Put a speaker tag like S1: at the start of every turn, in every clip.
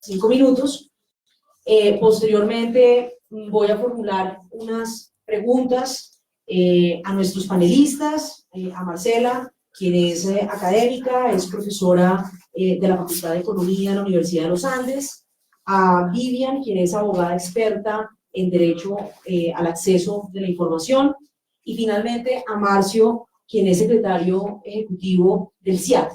S1: 5 minutos. Posteriormente voy a formular unas preguntas a nuestros panelistas, a Marcela, quien es académica, es profesora de la Facultad de Economía de la Universidad de los Andes, a Vivian, quien es abogada experta en Derecho al Acceso de la Información, y finalmente a Marcio, quien es secretario ejecutivo del CIAT.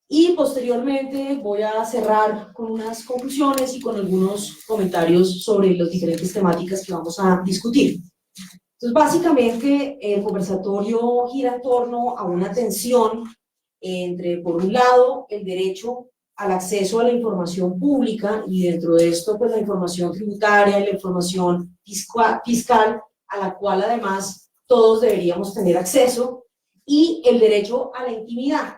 S1: Y posteriormente voy a cerrar con unas conclusiones y con algunos comentarios sobre las diferentes temáticas que vamos a discutir. Entonces, básicamente, el conversatorio gira en torno a una tensión entre, por un lado, el derecho al acceso a la información pública, y dentro de esto, pues, la información tributaria y la información fiscal, a la cual además todos deberíamos tener acceso, y el derecho a la intimidad.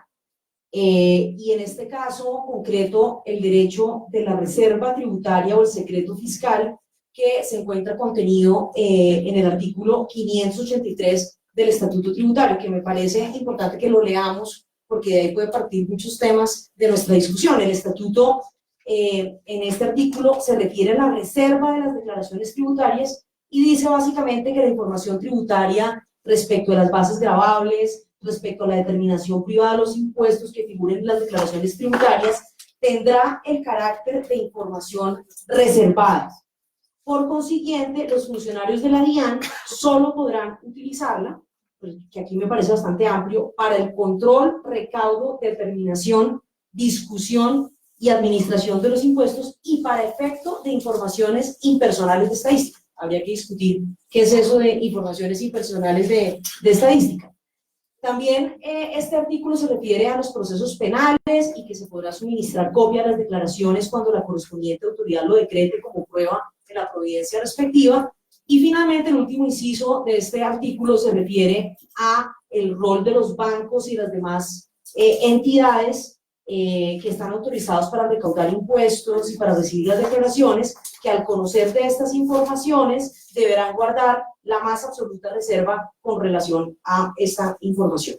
S1: Y en este caso concreto, el derecho de la reserva tributaria o el secreto fiscal, que se encuentra contenido en el artículo 583 del Estatuto Tributario, que me parece importante que lo leamos, porque de ahí puede partir muchos temas de nuestra discusión. El Estatuto, en este artículo, se refiere a la reserva de las declaraciones tributarias y dice básicamente que la información tributaria respecto a las bases gravables, respecto a la determinación privada de los impuestos que figuren en las declaraciones tributarias, tendrá el carácter de información reservada. Por consiguiente, los funcionarios de la DIAN solo podrán utilizarla, que aquí me parece bastante amplio, para el control, recaudo, determinación, discusión y administración de los impuestos y para efecto de informaciones impersonales de estadística. Habría que discutir qué es eso de informaciones impersonales de estadística. También este artículo se refiere a los procesos penales y que se podrá suministrar copia de las declaraciones cuando la correspondiente autoridad lo decrete como prueba de la providencia respectiva. Y finalmente el último inciso de este artículo se refiere a el rol de los bancos y las demás entidades que están autorizados para recaudar impuestos y para recibir las declaraciones, que al conocer de estas informaciones deberán guardar la más absoluta reserva con relación a esta información.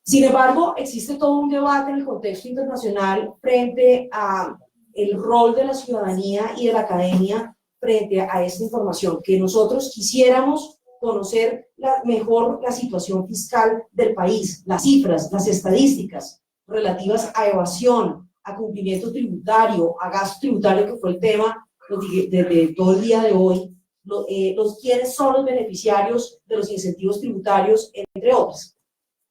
S1: Sin embargo, existe todo un debate en el contexto internacional frente a el rol de la ciudadanía y de la academia frente a esta información, que nosotros quisiéramos conocer mejor la situación fiscal del país, las cifras, las estadísticas relativas a evasión, a cumplimiento tributario, a gasto tributario, que fue el tema desde todo el día de hoy, quiénes son los beneficiarios de los incentivos tributarios, entre otros.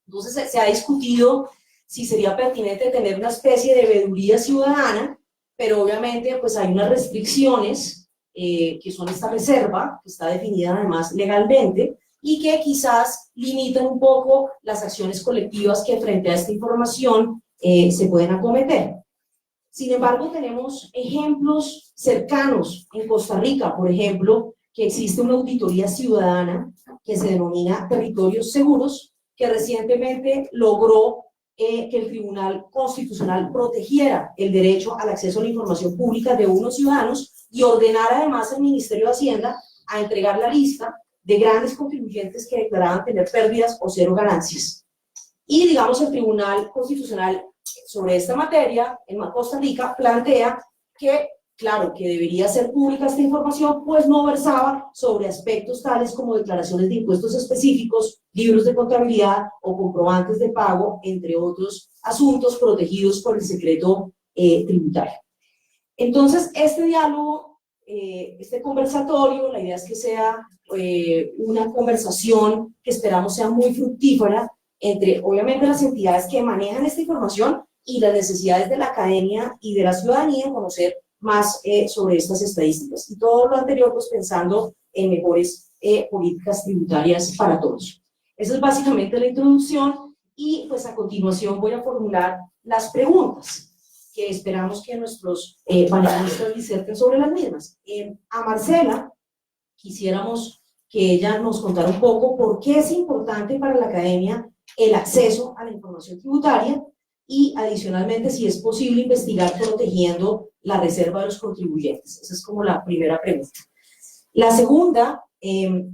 S1: Entonces se ha discutido si sería pertinente tener una especie de veeduría ciudadana, pero obviamente pues hay unas restricciones que son esta reserva, que está definida además legalmente, y que quizás limitan un poco las acciones colectivas que frente a esta información se pueden acometer. Sin embargo, tenemos ejemplos cercanos en Costa Rica, por ejemplo, que existe una auditoría ciudadana que se denomina Territorios Seguros, que recientemente logró que el Tribunal Constitucional protegiera el derecho al acceso a la información pública de unos ciudadanos y ordenara además al Ministerio de Hacienda a entregar la lista de grandes contribuyentes que declaraban tener pérdidas o cero ganancias. Y, digamos, el Tribunal Constitucional sobre esta materia en Costa Rica plantea que, claro, que debería ser pública esta información, pues no versaba sobre aspectos tales como declaraciones de impuestos específicos, libros de contabilidad o comprobantes de pago, entre otros asuntos protegidos por el secreto tributario. Entonces, este diálogo, este conversatorio, la idea es que sea una conversación que esperamos sea muy fructífera entre, obviamente, las entidades que manejan esta información y las necesidades de la academia y de la ciudadanía en conocer más sobre estas estadísticas. Y todo lo anterior, pues pensando en mejores políticas tributarias para todos. Esa es básicamente la introducción y pues a continuación voy a formular las preguntas que esperamos que nuestros panelistas diserten sobre las mismas. A Marcela quisiéramos que ella nos contara un poco por qué es importante para la academia el acceso a la información tributaria y adicionalmente si es posible investigar protegiendo la reserva de los contribuyentes. Esa es como la primera pregunta. La segunda,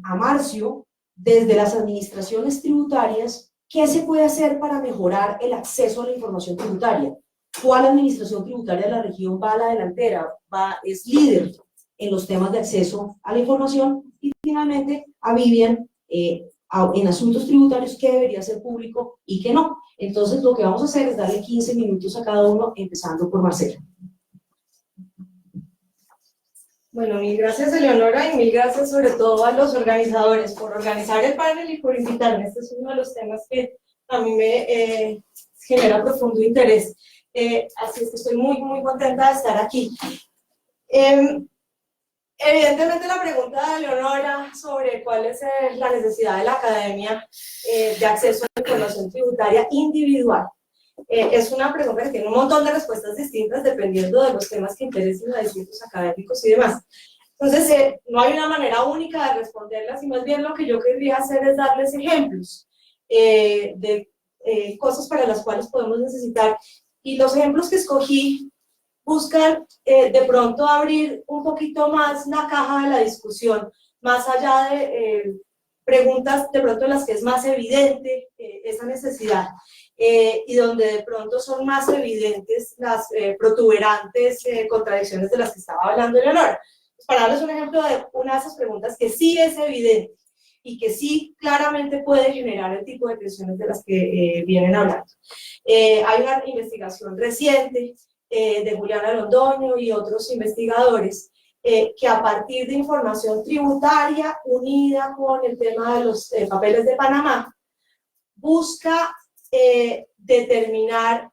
S1: a Marcio, desde las administraciones tributarias, ¿qué se puede hacer para mejorar el acceso a la información tributaria? ¿Cuál administración tributaria de la región va a la delantera? Es líder en los temas de acceso a la información. Y finalmente, a Vivian, en asuntos tributarios, qué debería ser público y qué no. Entonces, lo que vamos a hacer es darle 15 minutos a cada uno, empezando por Marcela.
S2: Bueno, mil gracias, Eleonora, y mil gracias sobre todo a los organizadores por organizar el panel y por invitarme. Este es uno de los temas que a mí me genera profundo interés. Así es que estoy muy, muy contenta de estar aquí. Evidentemente la pregunta de Eleonora sobre cuál es la necesidad de la academia de acceso a la información tributaria individual es una pregunta que tiene un montón de respuestas distintas dependiendo de los temas que interesen a distintos académicos y demás. Entonces, no hay una manera única de responderla, sino más bien lo que yo querría hacer es darles ejemplos de cosas para las cuales podemos necesitar. Y los ejemplos que escogí buscan de pronto abrir un poquito más la caja de la discusión, más allá de preguntas de pronto en las que es más evidente esa necesidad y donde de pronto son más evidentes las protuberantes contradicciones de las que estaba hablando Eleonora. Pues para darles un ejemplo de una de esas preguntas que sí es evidente y que sí claramente puede generar el tipo de tensiones de las que vienen hablando. Hay una investigación reciente de Juliana Londoño y otros investigadores que a partir de información tributaria unida con el tema de los papeles de Panamá, busca determinar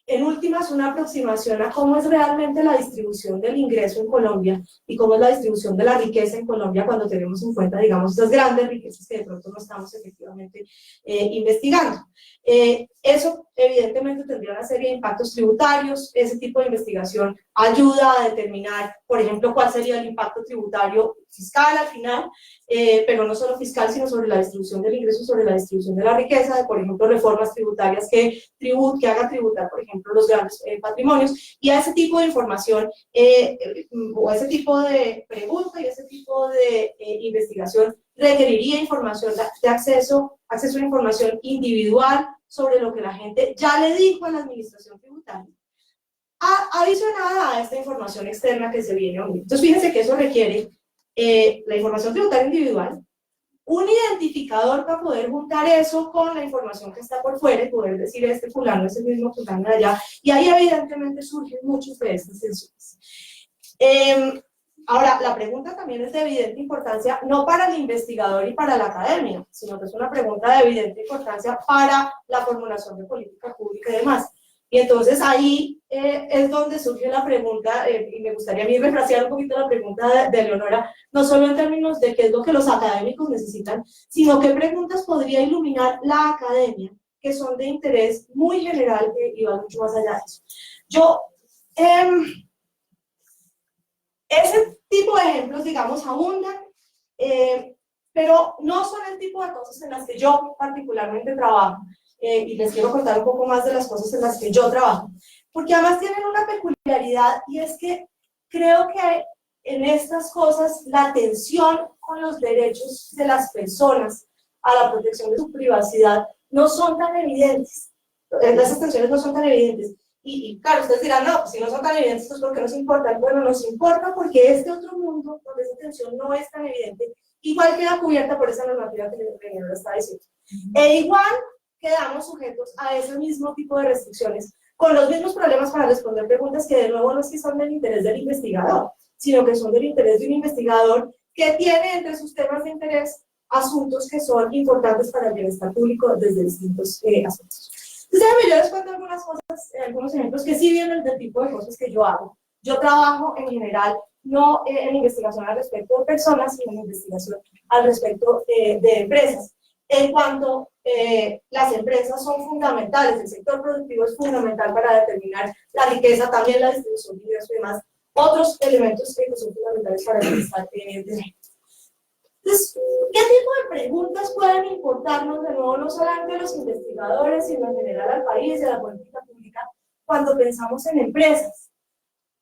S2: en últimas una aproximación a cómo es realmente la distribución del ingreso en Colombia y cómo es la distribución de la riqueza en Colombia cuando tenemos en cuenta, digamos, estas grandes riquezas que de pronto no estamos efectivamente investigando. Eso evidentemente tendría una serie de impactos tributarios. Ese tipo de investigación ayuda a determinar, por ejemplo, cuál sería el impacto tributario fiscal al final, pero no solo fiscal, sino sobre la distribución del ingreso, sobre la distribución de la riqueza, de, por ejemplo, reformas tributarias que hagan tributar, por ejemplo, los grandes patrimonios, y a ese tipo de información, o a ese tipo de pregunta y ese tipo de investigación requeriría información de acceso a información individual sobre lo que la gente ya le dijo a la administración tributaria, adicionada a esta información externa que se viene a unir. Entonces, fíjense que eso requiere la información tributaria individual, un identificador para poder juntar eso con la información que está por fuera y poder decir este fulano es el mismo fulano de allá, y ahí evidentemente surgen muchas de estas tensiones. Ahora, la pregunta también es de evidente importancia, no para el investigador y para la academia, sino que es una pregunta de evidente importancia para la formulación de política pública y demás. Y entonces ahí es donde surge la pregunta, y me gustaría a mí refrasear un poquito la pregunta de Eleonora, no solo en términos de qué es lo que los académicos necesitan, sino qué preguntas podría iluminar la academia, que son de interés muy general y van mucho más allá de eso. Yo, ese tipo de ejemplos, digamos, abundan, pero no son el tipo de cosas en las que yo particularmente trabajo. Y les quiero contar un poco más de las cosas en las que yo trabajo, porque además tienen una peculiaridad, y es que creo que en estas cosas la atención con los derechos de las personas a la protección de su privacidad no son tan evidentes, las tensiones no son tan evidentes, y claro, ustedes dirán, no, pues si no son tan evidentes, pues ¿por qué nos importa? Bueno, nos importa porque este otro mundo, donde esa tensión no es tan evidente, igual queda cubierta por esa normativa que el está diciendo, e igual quedamos sujetos a ese mismo tipo de restricciones, con los mismos problemas para responder preguntas que de nuevo no es que son del interés del investigador, sino que son del interés de un investigador que tiene entre sus temas de interés asuntos que son importantes para el bienestar público desde distintos aspectos. Entonces, yo les cuento algunas cosas, algunos ejemplos que sí vienen del tipo de cosas que yo hago. Yo trabajo en general no en investigación al respecto de personas, sino en investigación al respecto de empresas. En cuanto las empresas son fundamentales, el sector productivo es fundamental para determinar la riqueza, también la distribución de ingresos y demás, otros elementos que son fundamentales para el bienestar de la gente. Entonces, ¿qué tipo de preguntas pueden importarnos de nuevo no solamente a los investigadores, sino en general al país y a la política pública cuando pensamos en empresas?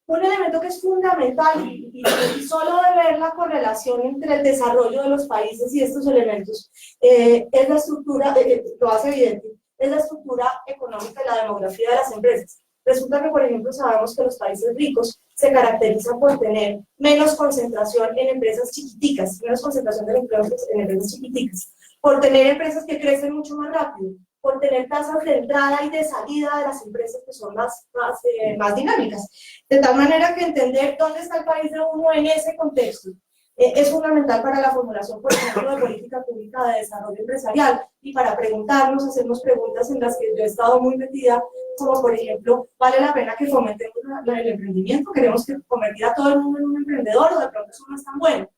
S2: Un elemento que es fundamental y solo de ver la correlación entre el desarrollo de los países y estos elementos es la estructura, lo hace evidente, es la estructura económica y la demografía de las empresas. Resulta que, por ejemplo, sabemos que los países ricos se caracterizan por tener menos concentración en empresas chiquiticas, menos concentración de empleos en empresas chiquiticas, por tener empresas que crecen mucho más rápido, por tener tasas de entrada y de salida de las empresas que son más dinámicas. De tal manera que entender dónde está el país de uno en ese contexto es fundamental para la formulación, por ejemplo, de política pública de desarrollo empresarial y para preguntarnos, hacernos preguntas en las que yo he estado muy metida, como por ejemplo, ¿vale la pena que fomentemos el emprendimiento? ¿Queremos que convertir a todo el mundo en un emprendedor o de pronto eso no es tan bueno?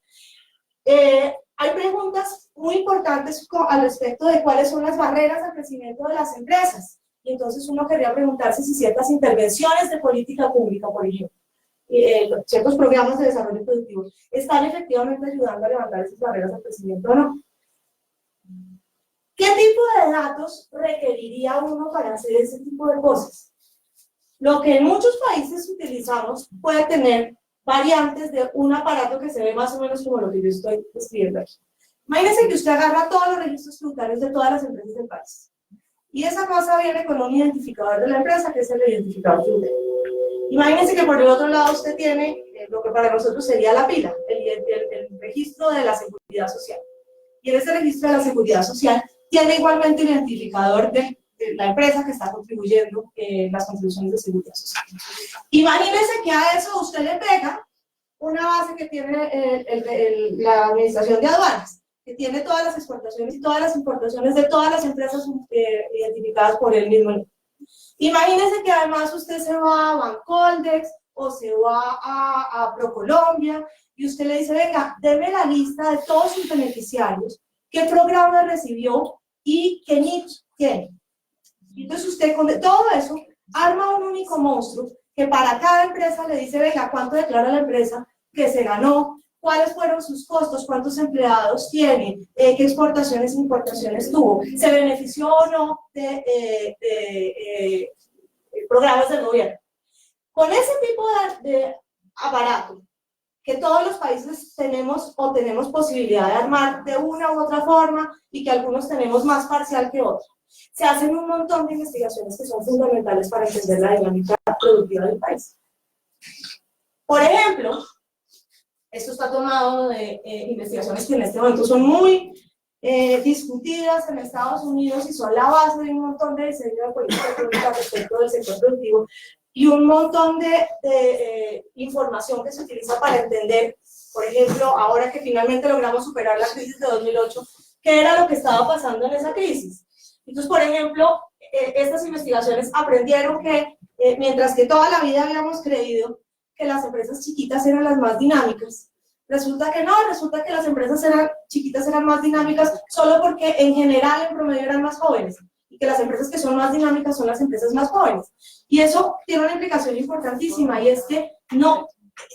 S2: Hay preguntas muy importantes al respecto de cuáles son las barreras al crecimiento de las empresas. Y entonces uno querría preguntarse si ciertas intervenciones de política pública, por ejemplo, ciertos programas de desarrollo productivo, están efectivamente ayudando a levantar esas barreras al crecimiento o no. ¿Qué tipo de datos requeriría uno para hacer ese tipo de cosas? Lo que en muchos países utilizamos puede tener variantes de un aparato que se ve más o menos como lo que yo estoy describiendo aquí. Imagínense que usted agarra todos los registros tributarios de todas las empresas del país. Y esa cosa viene con un identificador de la empresa, que es el identificador tributario. Imagínense que por el otro lado usted tiene lo que para nosotros sería la pila, el registro de la seguridad social. Y en ese registro de la seguridad social tiene igualmente el identificador de la empresa que está contribuyendo las contribuciones de seguridad social. Imagínense que a eso usted le pega una base que tiene la Administración de Aduanas, que tiene todas las exportaciones y todas las importaciones de todas las empresas identificadas por el mismo nombre. Imagínense que además usted se va a Bancoldex o se va a ProColombia y usted le dice, venga, deme la lista de todos sus beneficiarios, qué programa recibió y qué nicho tiene. Entonces usted con todo eso arma un único monstruo que para cada empresa le dice, venga, cuánto declara la empresa que se ganó, cuáles fueron sus costos, cuántos empleados tiene, qué exportaciones e importaciones tuvo, se benefició o no de programas del gobierno. Con ese tipo de aparato que todos los países tenemos o tenemos posibilidad de armar de una u otra forma y que algunos tenemos más parcial que otros, se hacen un montón de investigaciones que son fundamentales para entender la dinámica productiva del país. Por ejemplo, esto está tomado de investigaciones que en este momento son muy discutidas en Estados Unidos y son la base de un montón de diseño de política pública respecto del sector productivo y un montón de información que se utiliza para entender, por ejemplo, ahora que finalmente logramos superar la crisis de 2008, qué era lo que estaba pasando en esa crisis. Entonces, por ejemplo, estas investigaciones aprendieron que mientras que toda la vida habíamos creído que las empresas chiquitas eran las más dinámicas, resulta que no, resulta que las empresas chiquitas eran más dinámicas solo porque en general, en promedio, eran más jóvenes y que las empresas que son más dinámicas son las empresas más jóvenes. Y eso tiene una implicación importantísima y es que no,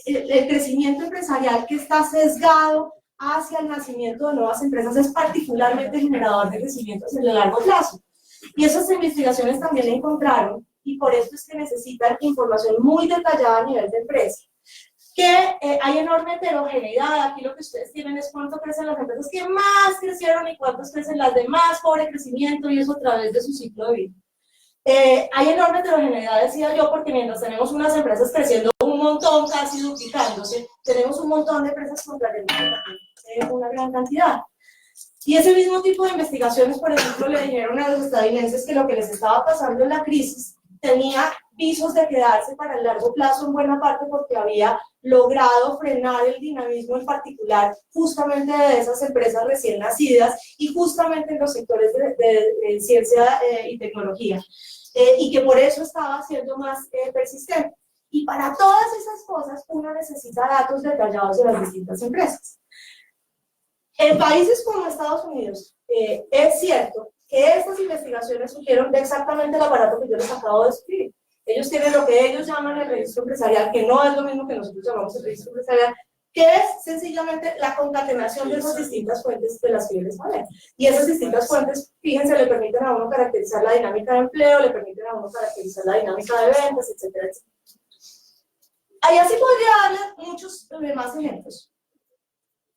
S2: el crecimiento empresarial que está sesgado hacia el nacimiento de nuevas empresas es particularmente generador de crecimientos en el largo plazo. Y esas investigaciones también encontraron, y por eso es que necesitan información muy detallada a nivel de empresa, que hay enorme heterogeneidad. Aquí lo que ustedes tienen es cuánto crecen las empresas que más crecieron y cuántos crecen las de más pobre crecimiento, y eso a través de su ciclo de vida. Hay enorme heterogeneidad, decía yo, porque mientras tenemos unas empresas creciendo un montón, casi duplicándose, tenemos un montón de empresas contrarreloj, una gran cantidad. Y ese mismo tipo de investigaciones, por ejemplo, le dijeron a los estadounidenses que lo que les estaba pasando en la crisis tenía visos de quedarse para el largo plazo en buena parte porque había logrado frenar el dinamismo en particular justamente de esas empresas recién nacidas y justamente en los sectores de ciencia y tecnología, y que por eso estaba siendo más persistente. Y para todas esas cosas uno necesita datos detallados de las distintas empresas. En países como Estados Unidos, es cierto que estas investigaciones sugieren exactamente el aparato que yo les acabo de describir. Ellos tienen lo que ellos llaman el registro empresarial, que no es lo mismo que nosotros llamamos el registro empresarial, que es sencillamente la concatenación de esas distintas fuentes de las que yo les hablé. Y esas distintas fuentes, fíjense, le permiten a uno caracterizar la dinámica de empleo, le permiten a uno caracterizar la dinámica de ventas, etcétera, etcétera. Ahí así podría darles muchos más ejemplos.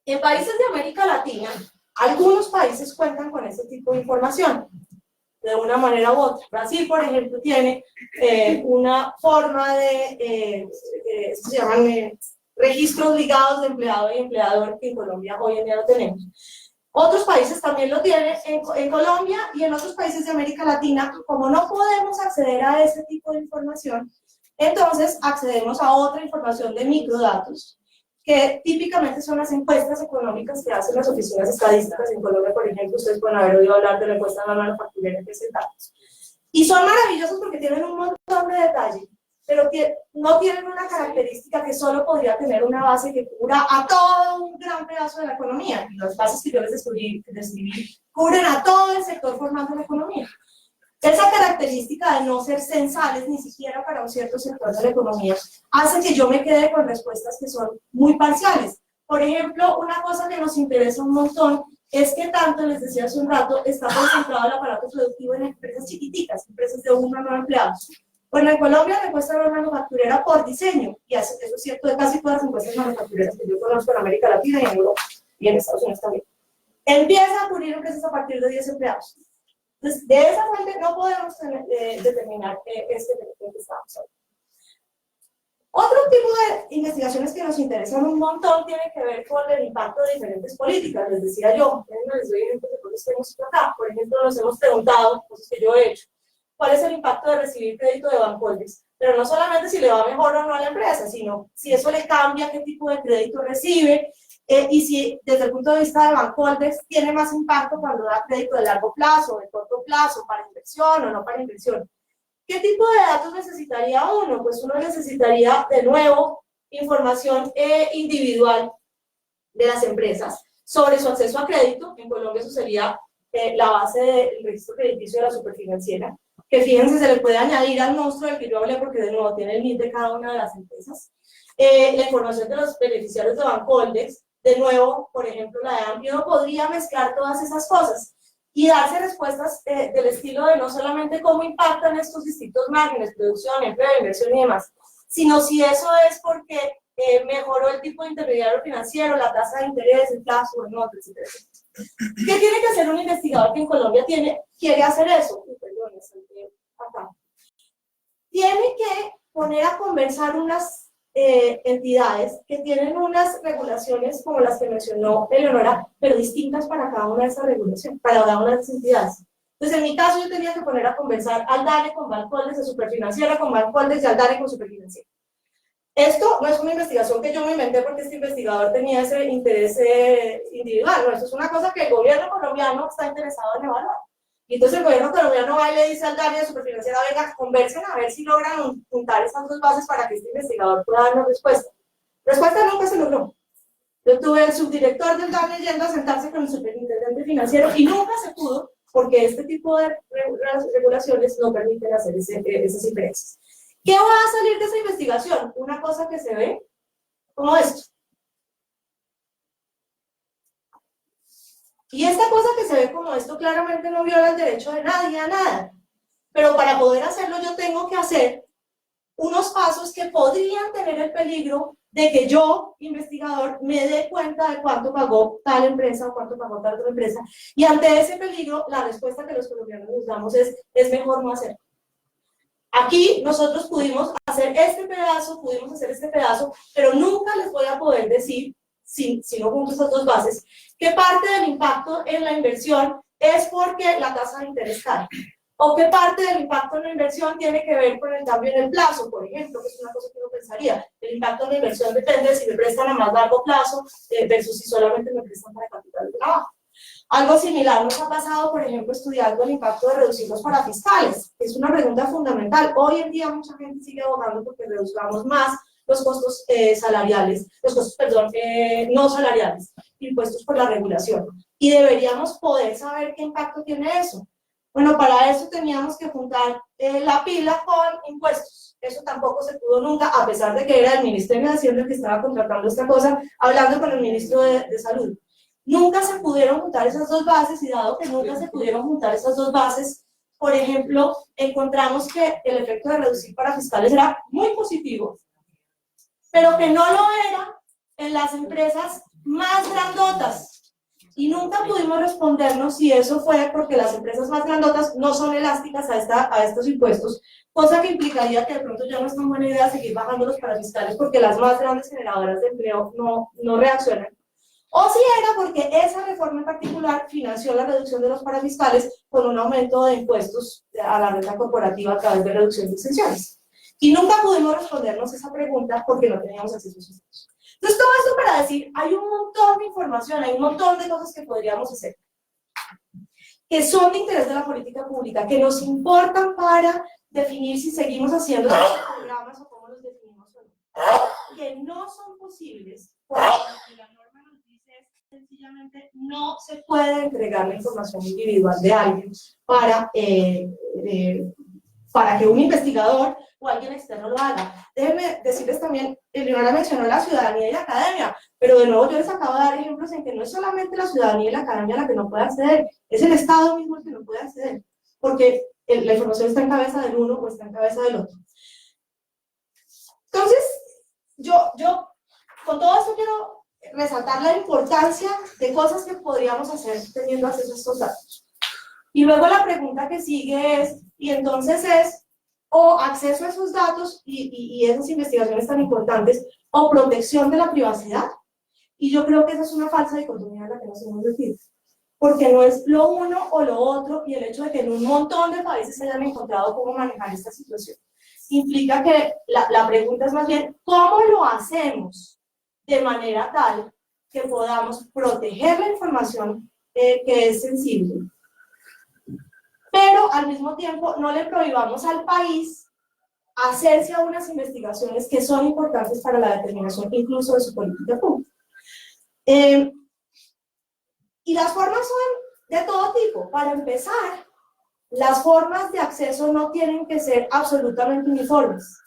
S2: En países de América Latina, algunos países cuentan con este tipo de información. de una manera u otra. Brasil, por ejemplo, tiene una forma de, se llaman registros ligados de empleado y empleador, que en Colombia hoy en día lo tenemos. Otros países también lo tienen, en Colombia y en otros países de América Latina. Como no podemos acceder a ese tipo de información, entonces accedemos a otra información de microdatos, que típicamente son las encuestas económicas que hacen las oficinas estadísticas en Colombia. Por ejemplo, ustedes pueden haber oído hablar de la encuesta de la manufacturera en datos. Y son maravillosos porque tienen un montón de detalles, pero no tienen una característica que solo podría tener una base que cubra a todo un gran pedazo de la economía. Y las bases que yo les describí cubren a todo el sector formal de la economía. Esa característica de no ser censales ni siquiera para un cierto sector de la economía hace que yo me quede con respuestas que son muy parciales. Por ejemplo, una cosa que nos interesa un montón es que tanto, les decía hace un rato, está concentrado el aparato productivo en empresas chiquiticas, empresas de 1 a 9 empleados. Bueno, en Colombia la encuesta de la manufacturera por diseño, y eso es cierto de casi todas las encuestas manufactureras que yo conozco en América Latina y en Europa, y en Estados Unidos también, empieza a cubrir empresas a partir de 10 empleados. Entonces, de esa fuente no podemos determinar este efecto que estamos hablando. Otro tipo de investigaciones que nos interesan un montón tiene que ver con el impacto de diferentes políticas. Les decía yo, les doy ejemplos de cosas que hemos hecho acá. Por ejemplo, nos hemos preguntado, cosas que yo he hecho, cuál es el impacto de recibir crédito de Bancoldes. Pero no solamente si le va mejor o no a la empresa, sino si eso le cambia, qué tipo de crédito recibe, y si desde el punto de vista de Bancoldes tiene más impacto cuando da crédito de largo plazo, de corto plazo, para inversión o no para inversión. ¿Qué tipo de datos necesitaría uno? Pues uno necesitaría, de nuevo, información individual de las empresas sobre su acceso a crédito. En Colombia eso sería la base del registro crediticio de la superfinanciera, que fíjense, se le puede añadir al monstruo del que yo hablé porque de nuevo tiene el NIT de cada una de las empresas. La información de los beneficiarios de Bancoldes, de nuevo, por ejemplo, la de AMPI, uno podría mezclar todas esas cosas y darse respuestas del estilo de no solamente cómo impactan estos distintos márgenes, producción, empleo, inversión y demás, sino si eso es porque mejoró el tipo de intermediario financiero, la tasa de interés, el plazo, el monto, etc. ¿Qué tiene que hacer un investigador que en Colombia quiere hacer eso? Perdón, acá. Tiene que poner a conversar unas entidades que tienen unas regulaciones como las que mencionó Eleonora, pero distintas para cada una de esas regulaciones, para cada una de esas entidades. Entonces, en mi caso, yo tenía que poner a conversar al DANE con Bancoldes, a Superfinanciera con Bancoldes y al DANE con Superfinanciera. Esto no es una investigación que yo me inventé porque este investigador tenía ese interés individual, no, esto es una cosa que el gobierno colombiano está interesado en evaluar. Y entonces el gobierno colombiano va y le dice al DANE de Superfinanciera, venga, conversen a ver si logran juntar estas dos bases para que este investigador pueda darnos respuesta. Respuesta nunca se logró. Yo tuve el subdirector del DANE yendo a sentarse con el superintendente financiero y nunca se pudo porque este tipo de regulaciones no permiten hacer esas inferencias. ¿Qué va a salir de esa investigación? Una cosa que se ve como esto. Y esta cosa que se ve como esto claramente no viola el derecho de nadie a nada. Pero para poder hacerlo yo tengo que hacer unos pasos que podrían tener el peligro de que yo, investigador, me dé cuenta de cuánto pagó tal empresa o cuánto pagó tal otra empresa. Y ante ese peligro, la respuesta que los colombianos nos damos es mejor no hacerlo. Aquí nosotros pudimos hacer este pedazo, pero nunca les voy a poder decir, si no junto esas dos bases, que parte del impacto en la inversión es porque la tasa de interés cae, o que parte del impacto en la inversión tiene que ver con el cambio en el plazo, por ejemplo, que es una cosa que uno pensaría. El impacto en la inversión depende de si me prestan a más largo plazo versus si solamente me prestan para capital de trabajo. Algo similar nos ha pasado, por ejemplo, estudiando el impacto de reducir los parafiscales, que es una pregunta fundamental. Hoy en día mucha gente sigue abogando porque reduzcamos más los costos salariales, no salariales, impuestos por la regulación. Y deberíamos poder saber qué impacto tiene eso. Bueno, para eso teníamos que juntar la pila con impuestos. Eso tampoco se pudo nunca, a pesar de que era el Ministerio de Hacienda el que estaba contratando esta cosa, hablando con el Ministro de Salud. Nunca se pudieron juntar esas dos bases, y dado que nunca se pudieron juntar esas dos bases, por ejemplo, encontramos que el efecto de reducir parafiscales era muy positivo, pero que no lo era en las empresas más grandotas. Y nunca pudimos respondernos si eso fue porque las empresas más grandotas no son elásticas a estos impuestos, cosa que implicaría que de pronto ya no es tan buena idea seguir bajando los parafiscales porque las más grandes generadoras de empleo no reaccionan. O si era porque esa reforma en particular financió la reducción de los parafiscales con un aumento de impuestos a la renta corporativa a través de reducción de exenciones. Y nunca pudimos respondernos esa pregunta porque no teníamos acceso a esos datos. Entonces, todo esto para decir, hay un montón de información, hay un montón de cosas que podríamos hacer, que son de interés de la política pública, que nos importan para definir si seguimos haciendo estos programas o cómo los definimos o no, que no son posibles porque la norma nos dice es sencillamente no se puede entregar la información individual de alguien para que un investigador o alguien externo lo haga. Déjenme decirles también, Eleonora mencionó la ciudadanía y la academia, pero de nuevo yo les acabo de dar ejemplos en que no es solamente la ciudadanía y la academia la que no puede acceder, es el Estado mismo el que no puede acceder, porque la información está en cabeza del uno o está en cabeza del otro. Entonces, yo con todo esto quiero resaltar la importancia de cosas que podríamos hacer teniendo acceso a estos datos. Y luego la pregunta que sigue es, y entonces es, o acceso a esos datos y esas investigaciones tan importantes, o protección de la privacidad. Y yo creo que esa es una falsa dicotomía en la que nos hemos metido. Porque no es lo uno o lo otro, y el hecho de que en un montón de países se hayan encontrado cómo manejar esta situación, implica que la pregunta es más bien, ¿cómo lo hacemos de manera tal que podamos proteger la información que es sensible, pero al mismo tiempo no le prohibamos al país hacerse a unas investigaciones que son importantes para la determinación incluso de su política pública? Y las formas son de todo tipo. Para empezar, las formas de acceso no tienen que ser absolutamente uniformes.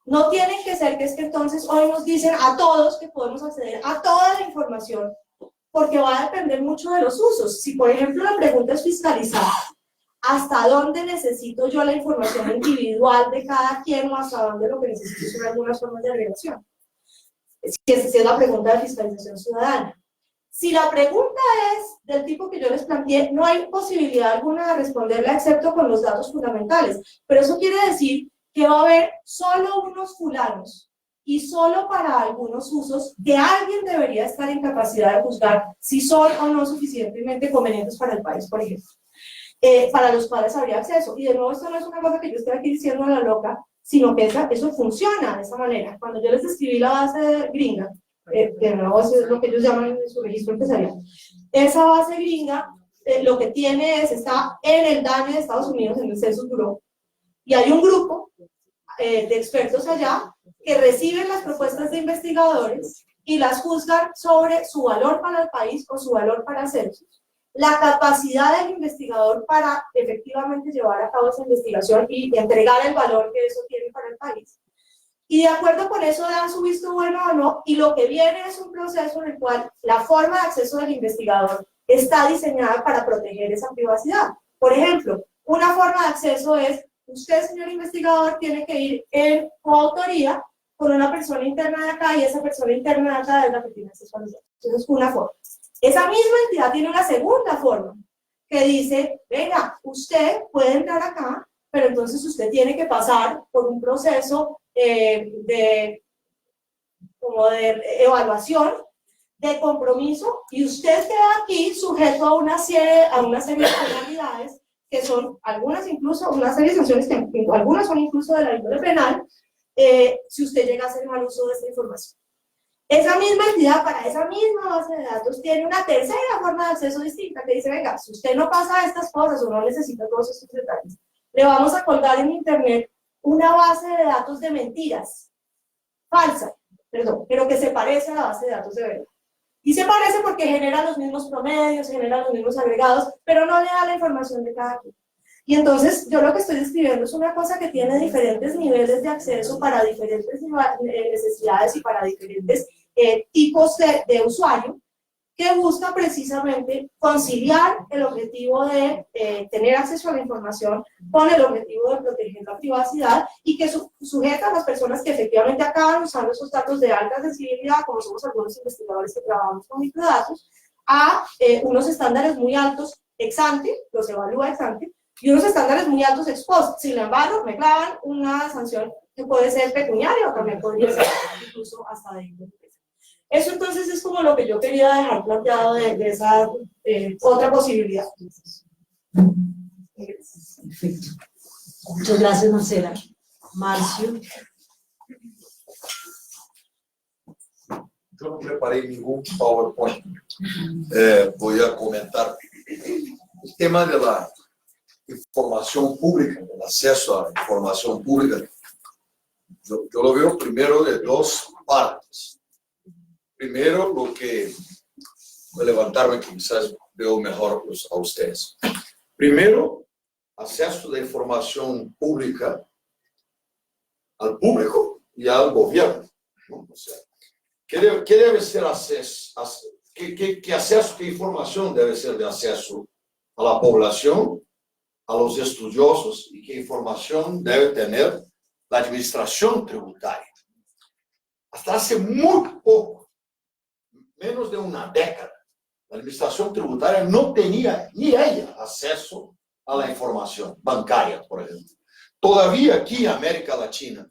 S2: No tienen que ser que es que entonces hoy nos dicen a todos que podemos acceder a toda la información, porque va a depender mucho de los usos. Si, por ejemplo, la pregunta es fiscalizar, ¿hasta dónde necesito yo la información individual de cada quien o hasta dónde lo que necesito son algunas formas de agregación? Si esa es la pregunta de fiscalización ciudadana. Si la pregunta es del tipo que yo les planteé, no hay posibilidad alguna de responderla excepto con los datos fundamentales. Pero eso quiere decir que va a haber solo unos fulanos y solo para algunos usos que alguien debería estar en capacidad de juzgar si son o no suficientemente convenientes para el país, por ejemplo. Para los cuales habría acceso. Y de nuevo, esto no es una cosa que yo estoy aquí diciendo a la loca, sino que eso funciona de esa manera. Cuando yo les describí la base gringa, de nuevo es lo que ellos llaman en su registro empresarial, esa base gringa lo que tiene está en el DANE de Estados Unidos, en el Census Bureau, y hay un grupo de expertos allá que reciben las propuestas de investigadores y las juzgan sobre su valor para el país o su valor para el census, la capacidad del investigador para efectivamente llevar a cabo esa investigación y entregar el valor que eso tiene para el país. Y de acuerdo con eso dan su visto bueno o no, y lo que viene es un proceso en el cual la forma de acceso del investigador está diseñada para proteger esa privacidad. Por ejemplo, una forma de acceso es, usted, señor investigador, tiene que ir en coautoría con una persona interna de acá, y esa persona interna de acá es la que tiene acceso a los datos. Eso es una forma. Esa misma entidad tiene una segunda forma, que dice, venga, usted puede entrar acá, pero entonces usted tiene que pasar por un proceso de evaluación, de compromiso, y usted queda aquí sujeto a una serie de penalidades, que son algunas incluso, una serie de sanciones que algunas son incluso de la índole penal, si usted llega a hacer mal uso de esta información. Esa misma entidad, para esa misma base de datos, tiene una tercera forma de acceso distinta, que dice, venga, si usted no pasa estas cosas o no necesita todos estos detalles, le vamos a colgar en internet una base de datos de mentiras, falsa, perdón, pero que se parece a la base de datos de verdad. Y se parece porque genera los mismos promedios, genera los mismos agregados, pero no le da la información de cada quien. Y entonces yo lo que estoy describiendo es una cosa que tiene diferentes niveles de acceso para diferentes necesidades y para diferentes tipos de usuario, que busca precisamente conciliar el objetivo de tener acceso a la información con el objetivo de proteger la privacidad, y que sujeta a las personas que efectivamente acaban usando esos datos de alta sensibilidad, como somos algunos investigadores que trabajamos con microdatos, a unos estándares muy altos ex ante, los evalúa ex ante, y unos estándares muy altos ex post. Sin embargo, me clavan una sanción que puede ser pecuniaria o también podría ser incluso hasta de índole. Eso entonces es como lo que yo quería dejar planteado de esa otra posibilidad.
S1: Perfecto. Muchas gracias, Marcela. Marcio.
S3: Yo no preparé ningún PowerPoint. Voy a comentar el tema de la información pública, del acceso a la información pública. Yo lo veo primero de dos partes. Primero, lo que voy a levantarme, que quizás veo mejor a ustedes. Primero, acceso de información pública al público y al gobierno, ¿no? O sea, ¿qué debe ser acceso? ¿Qué acceso, qué información debe ser de acceso a la población, a los estudiosos, y qué información debe tener la administración tributaria? Hasta hace muy poco, menos de una década, la administración tributaria no tenía ni ella acceso a la información bancaria, por ejemplo. Todavía aquí en América Latina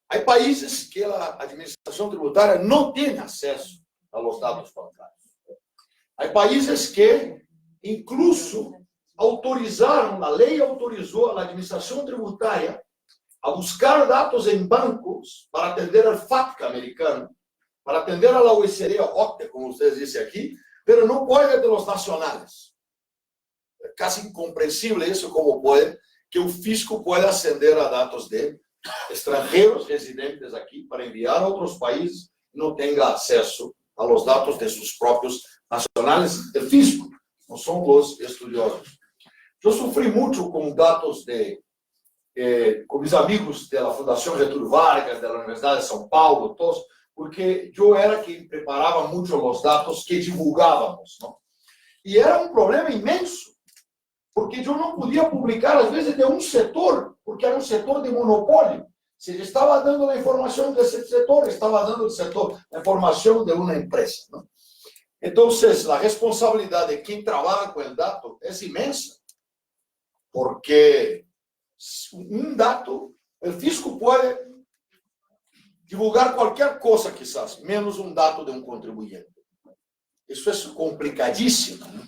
S3: hay países que la administración tributaria no tiene acceso a los datos bancarios. Hay países que incluso autorizaron, la ley autorizó a la administración tributaria a buscar datos en bancos para atender al FATCA americano, para atender a la OECD o OCDE, como ustedes dicen aquí, pero no puede de los nacionales. Es casi incomprensible eso, como puede que un fisco pueda ascender a datos de extranjeros residentes aquí para enviar a otros países, no tenga acceso a los datos de sus propios nacionales. El fisco, no son los estudiosos. Yo sufrí mucho con datos con mis amigos de la Fundación Getúlio Vargas, de la Universidad de São Paulo, todos, porque yo era quien preparaba mucho los datos que divulgábamos, ¿no? Y era un problema inmenso, porque yo no podía publicar, a veces, de un sector, porque era un sector de monopolio. Si le estaba dando la información de ese sector, estaba dando la información de una empresa, ¿no? Entonces, la responsabilidad de quien trabaja con el dato es inmensa, porque un dato, el fisco puede divulgar cualquier cosa, quizás, menos un dato de un contribuyente. Eso es complicadísimo, ¿no?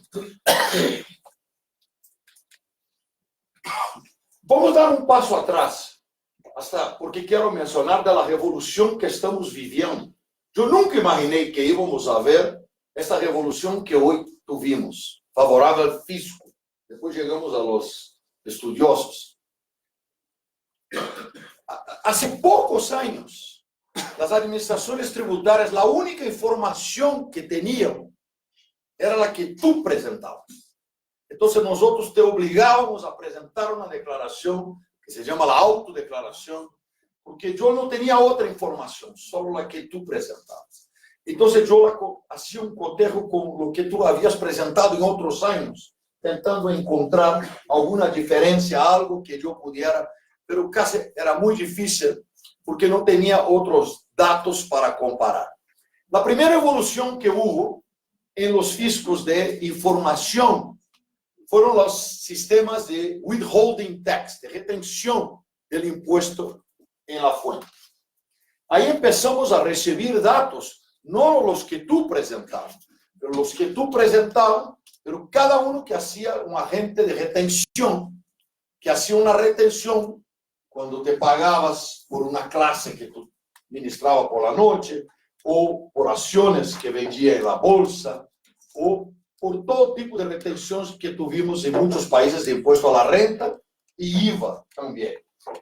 S3: Vamos a dar un paso atrás, porque quiero mencionar de la revolución que estamos viviendo. Yo nunca imaginé que íbamos a ver esta revolución que hoy tuvimos, favorable al fisco. Después llegamos a los estudiosos. Hace pocos años, las administraciones tributarias, la única información que tenían era la que tú presentabas. Entonces nosotros te obligábamos a presentar una declaración que se llama la autodeclaración, porque yo no tenía otra información, solo la que tú presentabas. Entonces yo hacía un cotejo con lo que tú habías presentado en otros años, tentando encontrar alguna diferencia, algo que yo pudiera, pero casi era muy difícil porque no tenía otros datos para comparar. La primera evolución que hubo en los fiscos de información fueron los sistemas de withholding tax, de retención del impuesto en la fuente. Ahí empezamos a recibir datos, no los que tú presentabas, pero los que tú presentabas, pero cada uno que hacía un agente de retención, que hacía una retención cuando te pagabas por una clase que tú ministrabas por la noche, o por acciones que vendía en la bolsa, o por todo tipo de retenciones que tuvimos en muchos países de impuesto a la renta y IVA también.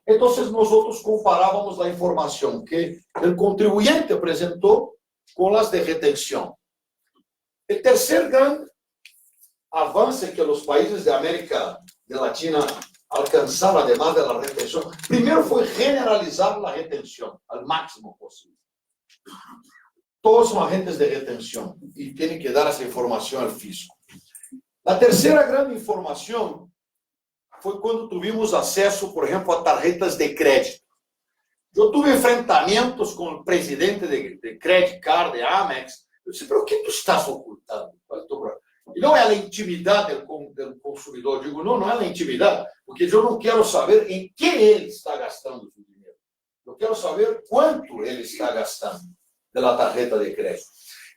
S3: Entonces nosotros comparábamos la información que el contribuyente presentó con las de retención. El tercer gran avance que los países de América Latina alcanzaron, además de la retención, primero fue generalizar la retención al máximo posible. Todos son agentes de retención y tienen que dar esa información al fisco. La tercera gran información fue cuando tuvimos acceso, por ejemplo, a tarjetas de crédito. Yo tuve enfrentamientos con el presidente de Credit Card, de Amex,
S4: Eu disse, pero o que tu estás ocultando? E não é a intimidade do consumidor. Eu digo, não é a intimidade, porque eu não quero saber em que ele está gastando o seu dinheiro. Eu quero saber quanto ele está gastando pela tarjeta de crédito.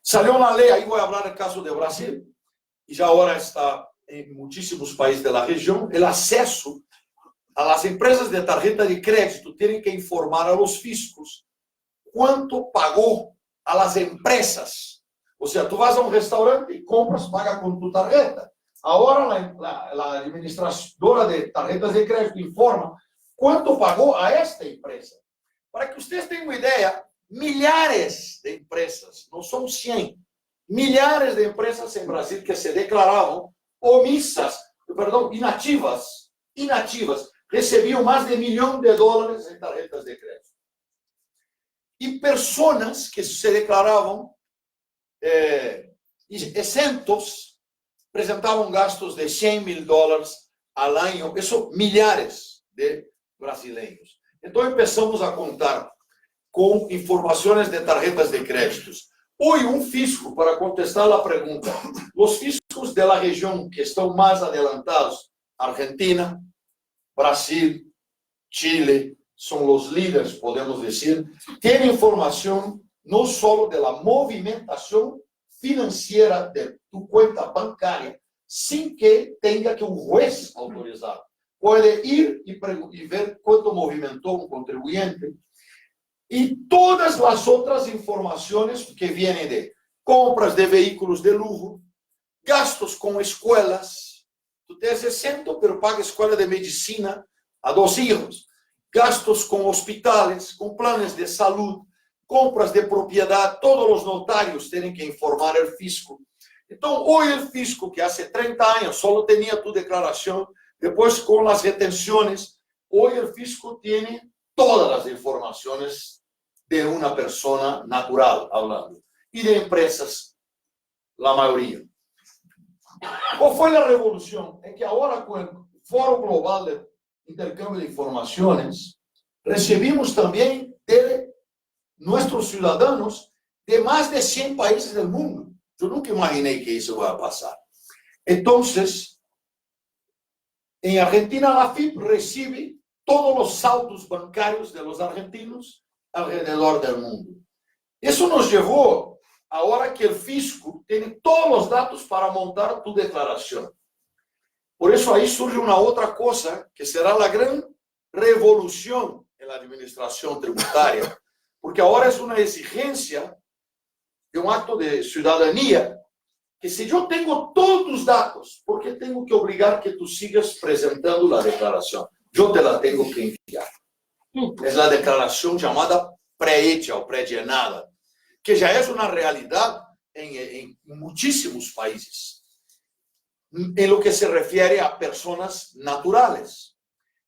S4: Salió uma lei, aí vou falar no caso do Brasil, e já agora está em muitíssimos países da região, o acesso às empresas de tarjeta de crédito terem que informar aos fiscos quanto pagou às empresas. Ou seja, tu vas a um restaurante e compras, paga com tu tarjeta. Agora a administradora de tarjetas de crédito informa quanto pagou a esta empresa. Para que vocês tenham uma ideia, milhares de empresas, não são 100, milhares de empresas em Brasil que se declaravam inativas, recebiam mais de $1 milhão em tarjetas de crédito. E pessoas que se declaravam exentos apresentavam gastos de $100 mil ao ano, isso milhares de brasileiros. Então, começamos a contar com informações de tarjetas de créditos. Hoje, fisco, para contestar a pergunta, os fiscos da região que estão mais adelantados, Argentina, Brasil, Chile, são os líderes, podemos dizer, têm informação não só da movimentação financeira de tu conta bancária, sem que tenha que um juez autorizar. Pode ir e ver quanto movimentou um contribuinte e todas as outras informações que vêm de compras de veículos de luxo, gastos com escolas. Tu tens exento, pero paga escola de medicina a 2 filhos. Gastos com hospitais, com planos de saúde, compras de propriedade, todos os notários têm que informar o fisco. Então, hoje o fisco, que há 30 anos só tinha tu declaração, depois com as retenções, hoje o fisco tem todas as informações de uma pessoa natural, falando, e de empresas, a maioria. Qual foi a revolução? É que agora, com o Fórum Global de Intercâmbio de Informações, recebemos também de nossos cidadãos de mais de 100 países do mundo. Eu nunca imaginei que isso ia passar. Então, em Argentina, a FIP recebe todos os saldos bancários de los argentinos alrededor do mundo. Isso nos levou a hora que o fisco tem todos os dados para montar tu declaração. Por isso aí surge uma outra coisa, que será a grande revolução na administração tributária, porque agora é uma exigência de um acto de cidadania, que se eu tenho todos os dados, por que tenho que obrigar que tu sigas apresentando a declaração? Eu te la tenho que enviar. É a declaração chamada pré-hecha ou pré-llenada, que já é uma realidade em muitíssimos países, em lo que se refere a pessoas naturales.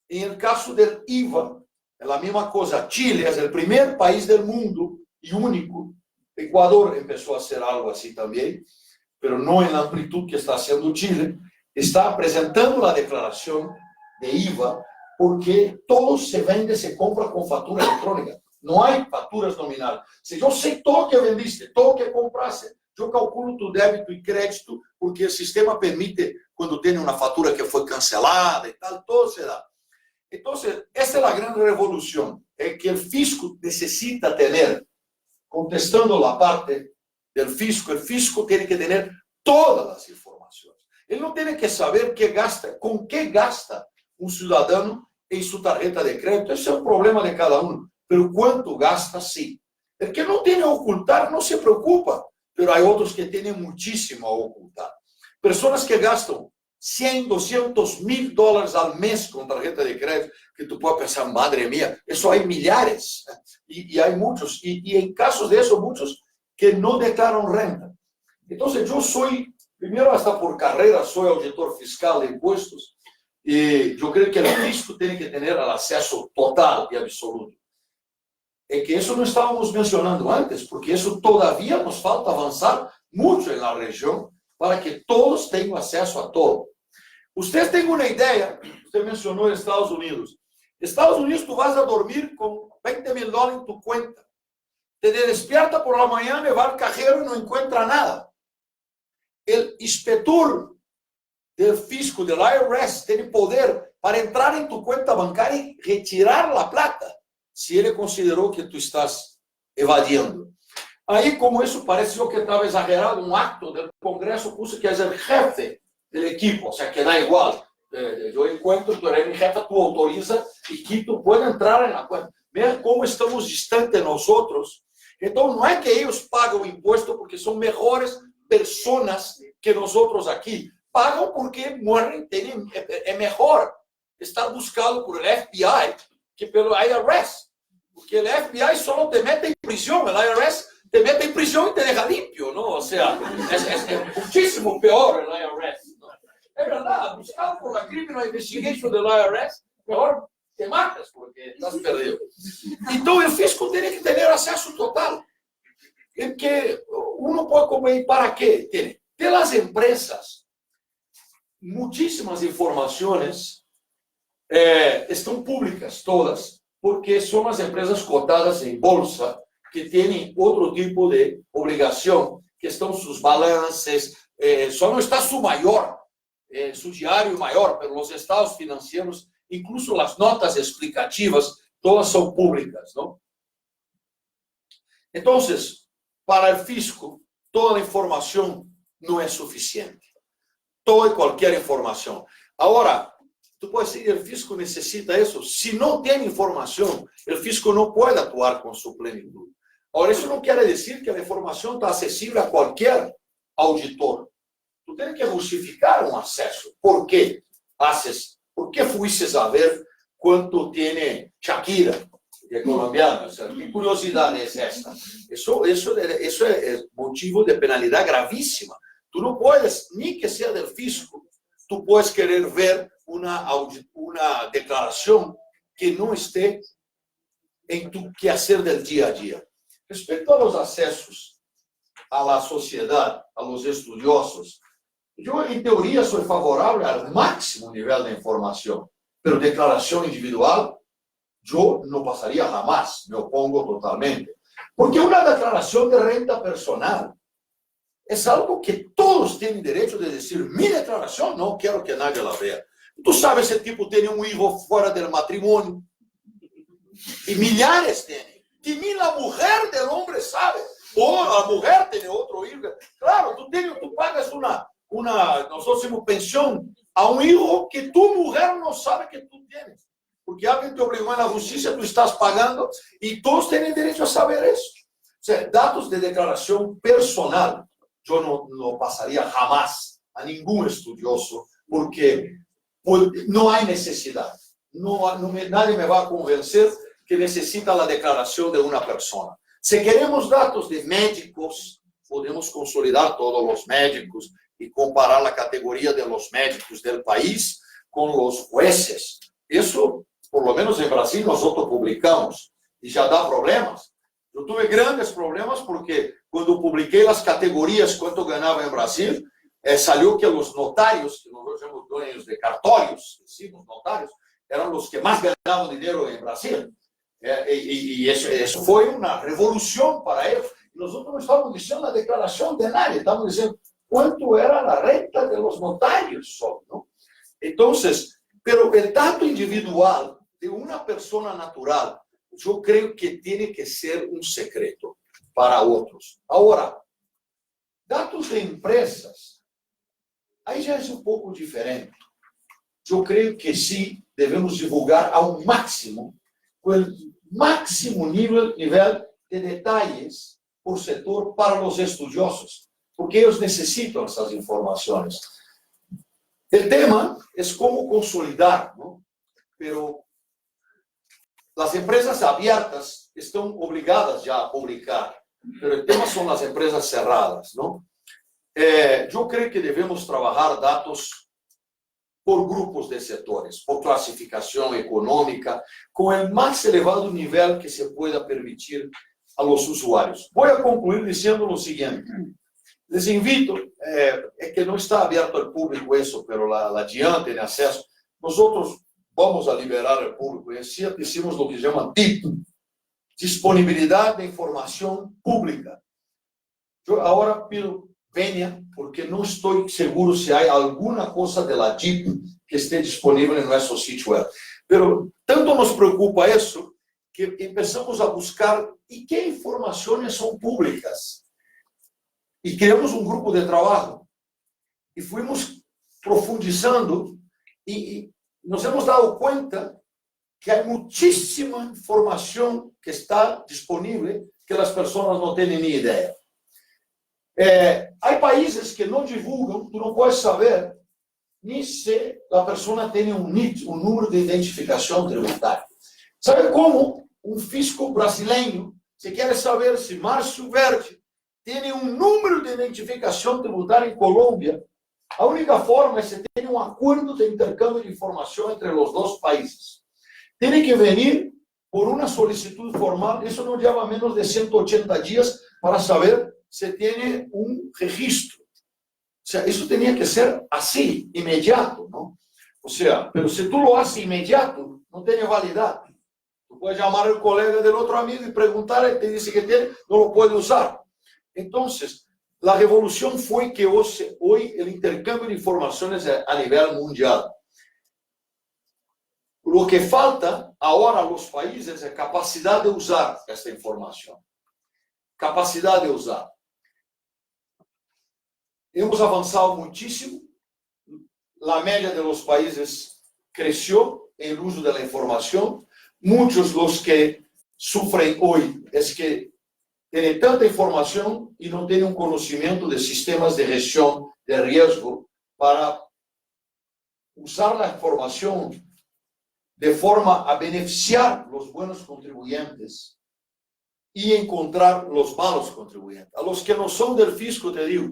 S4: Em el caso del IVA, é a mesma coisa. Chile é o primeiro país do mundo e único. Equador começou a ser algo assim também, mas não em amplitude que está sendo Chile. Está apresentando a declaração de IVA, porque todo se vende, se compra com fatura eletrônica. Não há faturas nominais. Se eu sei todo que vendiste, todo que compraste, eu calculo tu débito e crédito, porque o sistema permite, quando tem uma fatura que foi cancelada e tal, todo se dá. Então, essa é a grande revolução, é que o fisco necessita ter, contestando a parte do fisco, o fisco tem que ter todas as informações. Ele não tem que saber que gasta, com que gasta um cidadão em sua tarjeta de crédito. Esse é um problema de cada um. Pero quanto gasta, sim. El que não tem a ocultar não se preocupa, pero há outros que têm muitíssimo a ocultar. Pessoas que gastam $100, $200 mil ao mês com tarjeta de crédito, que tu pode pensar, madre mía, isso há milhares, e há muitos, e em casos de isso, muitos que não declaram renda. Então, eu sou, primeiro, hasta por carreira, sou auditor fiscal de impostos, e eu creio que o fisco tem que ter acesso total e absoluto. É que isso não estávamos mencionando antes, porque isso todavia nos falta avançar muito na região para que todos tenham acesso a todo. Vocês têm uma ideia, você mencionou Estados Unidos. Estados Unidos, tu vas a dormir com $20 mil em tu conta. te despierta por la mañana y va al cajero y no encuentra nada. El inspector del fisco, del IRS, tiene poder para entrar en tu cuenta bancaria y retirar la plata, si ele considerou que tu estás evadiendo. Aí, como isso pareceu que estava exagerado, um acto do Congresso puso que és o jefe do equipo, ou seja, que dá igual. Eu encontro, tu eres mi jefe, tu autoriza e que tu pode entrar na conta. Veja como estamos distantes nós outros. Então, não é que eles pagam o imposto porque são melhores pessoas que nós outros aqui. Pagam porque morrem, é melhor estar buscado por el FBI que pelo IRS. Porque el FBI só te mete em prisão, o IRS te mete em prisão e te deja limpio, não? Ou seja, é muitíssimo pior o IRS. ¿No? É verdade, buscado por la criminal investigation do IRS, melhor te matas porque estás perdido. Então, o fisco tem que ter acesso total. Porque uno pode comer, para quê? Tem as empresas, muitíssimas informações estão públicas todas, porque são as empresas cotadas em bolsa que têm outro tipo de obrigação, que estão sus balances, só não está su maior, su diário maior, pelos estados financeiros, incluso as notas explicativas, todas são públicas, não? Então, para o fisco, toda a informação não é suficiente. Toda e qualquer informação. Agora, tu pode dizer, o fisco necessita isso? Se não tem informação, o fisco não pode atuar com sua plenitude. Agora, isso não quer dizer que a informação está acessível a qualquer auditor. Tu tens que justificar um acesso. Por quê? Por que fuiste a ver quanto tem Shakira, que é colombiana? Que curiosidade é esta? Isso é motivo de penalidade gravíssima. Tu não podes, nem que seja do fisco, tu podes querer ver uma declaração que não esteja em tu quehacer do dia a dia. Respeito aos acessos à sociedade, aos estudiosos, eu, em teoria, sou favorável ao máximo nível de informação, mas declaração individual, eu não passaria jamais, me opongo totalmente. Porque uma declaração de renda personal é algo que todos têm direito de dizer, minha declaração, não quero que nadie la vea. Tu sabes, esse tipo tem um filho fora do matrimônio, e milhares têm, que nem a mulher do homem sabe, ou a mulher tem outro filho. Claro, tu pagas nós chamamos pensão a um filho que tu mulher não sabe que tu tens. Porque alguém te obrigou na justiça, tu estás pagando, e todos têm direito a saber isso. Ou seja, dados de declaração personal, eu não passaria jamais a nenhum estudioso, porque não há necessidade. Nadie me vai convencer que necessita a declaração de uma pessoa. Se queremos dados de médicos, podemos consolidar todos os médicos e comparar a categoria de los médicos do país com os jueces. Isso, por lo menos em Brasil, nós publicamos e já dá problemas. Eu tive grandes problemas porque quando publiquei as categorias, quanto ganhava em Brasil, saiu que os notários, que nós chamamos donos de cartórios, sim, os notários, eram os que mais ganhavam dinheiro em Brasil. E isso foi uma revolução para eles. Nós não estávamos dizendo a declaração de nada, estávamos dizendo quanto era a renta dos notários só, não? Então, pero o dado individual de uma pessoa natural, eu creio que tem que ser um secreto para outros. Agora, dados de empresas, aí já é um pouco diferente. Eu creio que sim, devemos divulgar ao máximo, com o máximo nível de detalhes por setor para os estudiosos, porque eles necessitam essas informações. O tema é como consolidar, ¿no? Pero as empresas abertas estão obrigadas já a publicar, pero o tema são as empresas cerradas, ¿no? Eu creio que devemos trabalhar dados por grupos de setores, por classificação econômica, com o mais elevado nível que se pueda permitir a los usuários. Vou concluir dizendo o seguinte: les invito, que não está aberto ao público isso, pero lá adiante, em acesso, nós vamos a liberar ao público. Em si hicimos o que se chama TIP, disponibilidad de información pública. Yo ahora pido venia porque no estoy seguro si hay alguna cosa de la JIP que esté disponible en nuestro sitio web. Pero tanto nos preocupa eso que empezamos a buscar ¿y qué informaciones son públicas? Y creamos un grupo de trabajo y fuimos profundizando y nos hemos dado cuenta que hay muchísima información que está disponible que las personas no tienen ni idea. Hay países que no divulgan, tú no puedes saber ni si la persona tiene un NIT, un número de identificación tributaria. ¿Sabe cómo un fisco brasileño, se quiere saber si Márcio Verde tiene un número de identificación tributaria en Colombia? La única forma es que se tiene un acuerdo de intercambio de información entre los dos países. Tiene que venir por una solicitud formal, eso no lleva menos de 180 días para saber si tiene un registro. O sea, eso tenía que ser así, inmediato, ¿no? O sea, pero si tú lo haces inmediato, no tiene validad. Tú puedes llamar al colega del otro amigo y preguntar, y te dice que tiene, no lo puede usar. Entonces, la revolución fue que hoy el intercambio de informaciones a nivel mundial. Lo que falta ahora a los países es capacidad de usar esta información. Capacidad de usar. Hemos avanzado muchísimo. La media de los países creció en el uso de la información. Muchos los que sufren hoy es que tienen tanta información y no tienen un conocimiento de sistemas de gestión de riesgo para usar la información de forma a beneficiar los buenos contribuyentes y encontrar los malos contribuyentes. A los que no son del fisco, te digo,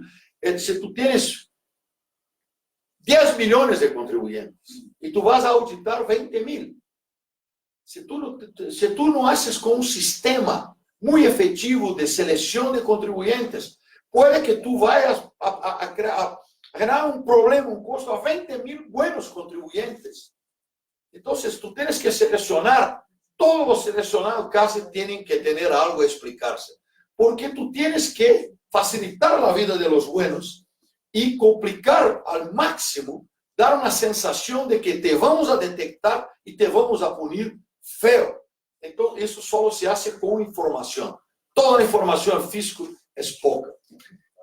S4: si tú tienes 10 millones de contribuyentes y tú vas a auditar 20,000, si tú no haces con un sistema muy efectivo de selección de contribuyentes, puede que tú vayas a generar un problema, un costo a 20,000 buenos contribuyentes. Entonces, tú tienes que seleccionar. Todos los seleccionados casi tienen que tener algo a explicarse. Porque tú tienes que facilitar la vida de los buenos y complicar al máximo, dar una sensación de que te vamos a detectar y te vamos a punir feo. Entonces, eso solo se hace con información. Toda la información al fisco es poca.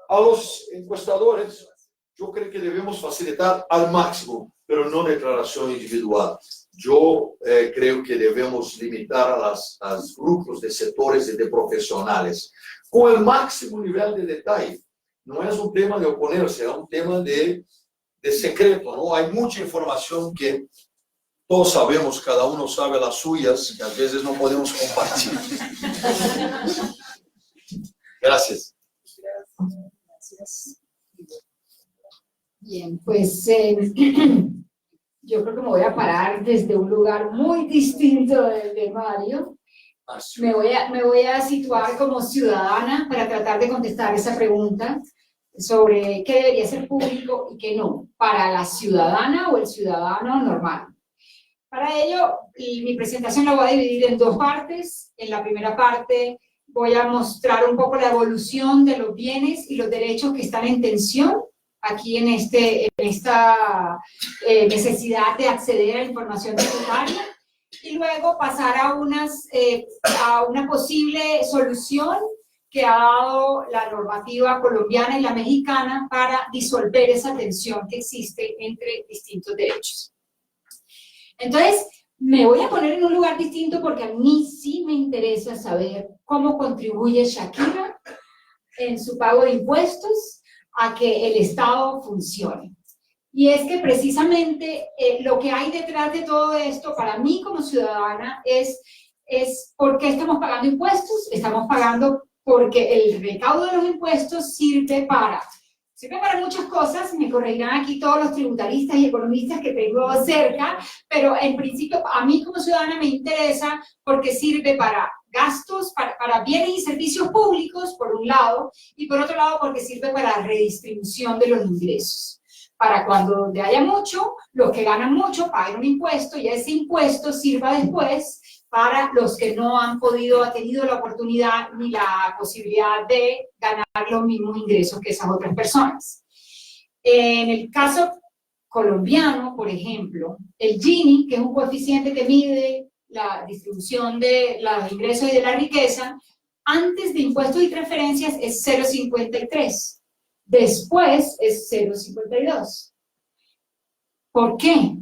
S4: A los encuestadores, yo creo que debemos facilitar al máximo, pero no declaración individual. Yo creo que debemos limitar a los grupos de sectores y de profesionales con el máximo nivel de detalle. No es un tema de oponerse, es un tema de secreto, ¿no? Hay mucha información que todos sabemos, cada uno sabe las suyas, que a veces no podemos compartir. Gracias.
S5: Gracias. Bien, pues yo creo que me voy a parar desde un lugar muy distinto del de Mario. Me voy a situar como ciudadana para tratar de contestar esa pregunta sobre qué debería ser público y qué no, para la ciudadana o el ciudadano normal. Para ello, mi presentación la voy a dividir en dos partes. En la primera parte voy a mostrar un poco la evolución de los bienes y los derechos que están en tensión aquí en esta necesidad de acceder a la información tributaria, y luego pasar a una posible solución que ha dado la normativa colombiana y la mexicana para disolver esa tensión que existe entre distintos derechos. Entonces, me voy a poner en un lugar distinto porque a mí sí me interesa saber cómo contribuye Shakira en su pago de impuestos a que el Estado funcione. Y es que precisamente lo que hay detrás de todo esto, para mí como ciudadana, es ¿por qué estamos pagando impuestos? Estamos pagando porque el recaudo de los impuestos sirve para muchas cosas. Me corregirán aquí todos los tributaristas y economistas que tengo cerca, pero en principio a mí como ciudadana me interesa porque sirve para gastos, para bienes y servicios públicos, por un lado, y por otro lado porque sirve para la redistribución de los ingresos. Para cuando donde haya mucho, los que ganan mucho paguen un impuesto y ese impuesto sirva después para los que no han tenido la oportunidad ni la posibilidad de ganar los mismos ingresos que esas otras personas. En el caso colombiano, por ejemplo, el Gini, que es un coeficiente que mide la distribución de los ingresos y de la riqueza, antes de impuestos y transferencias es 0,53, después es 0,52. ¿Por qué?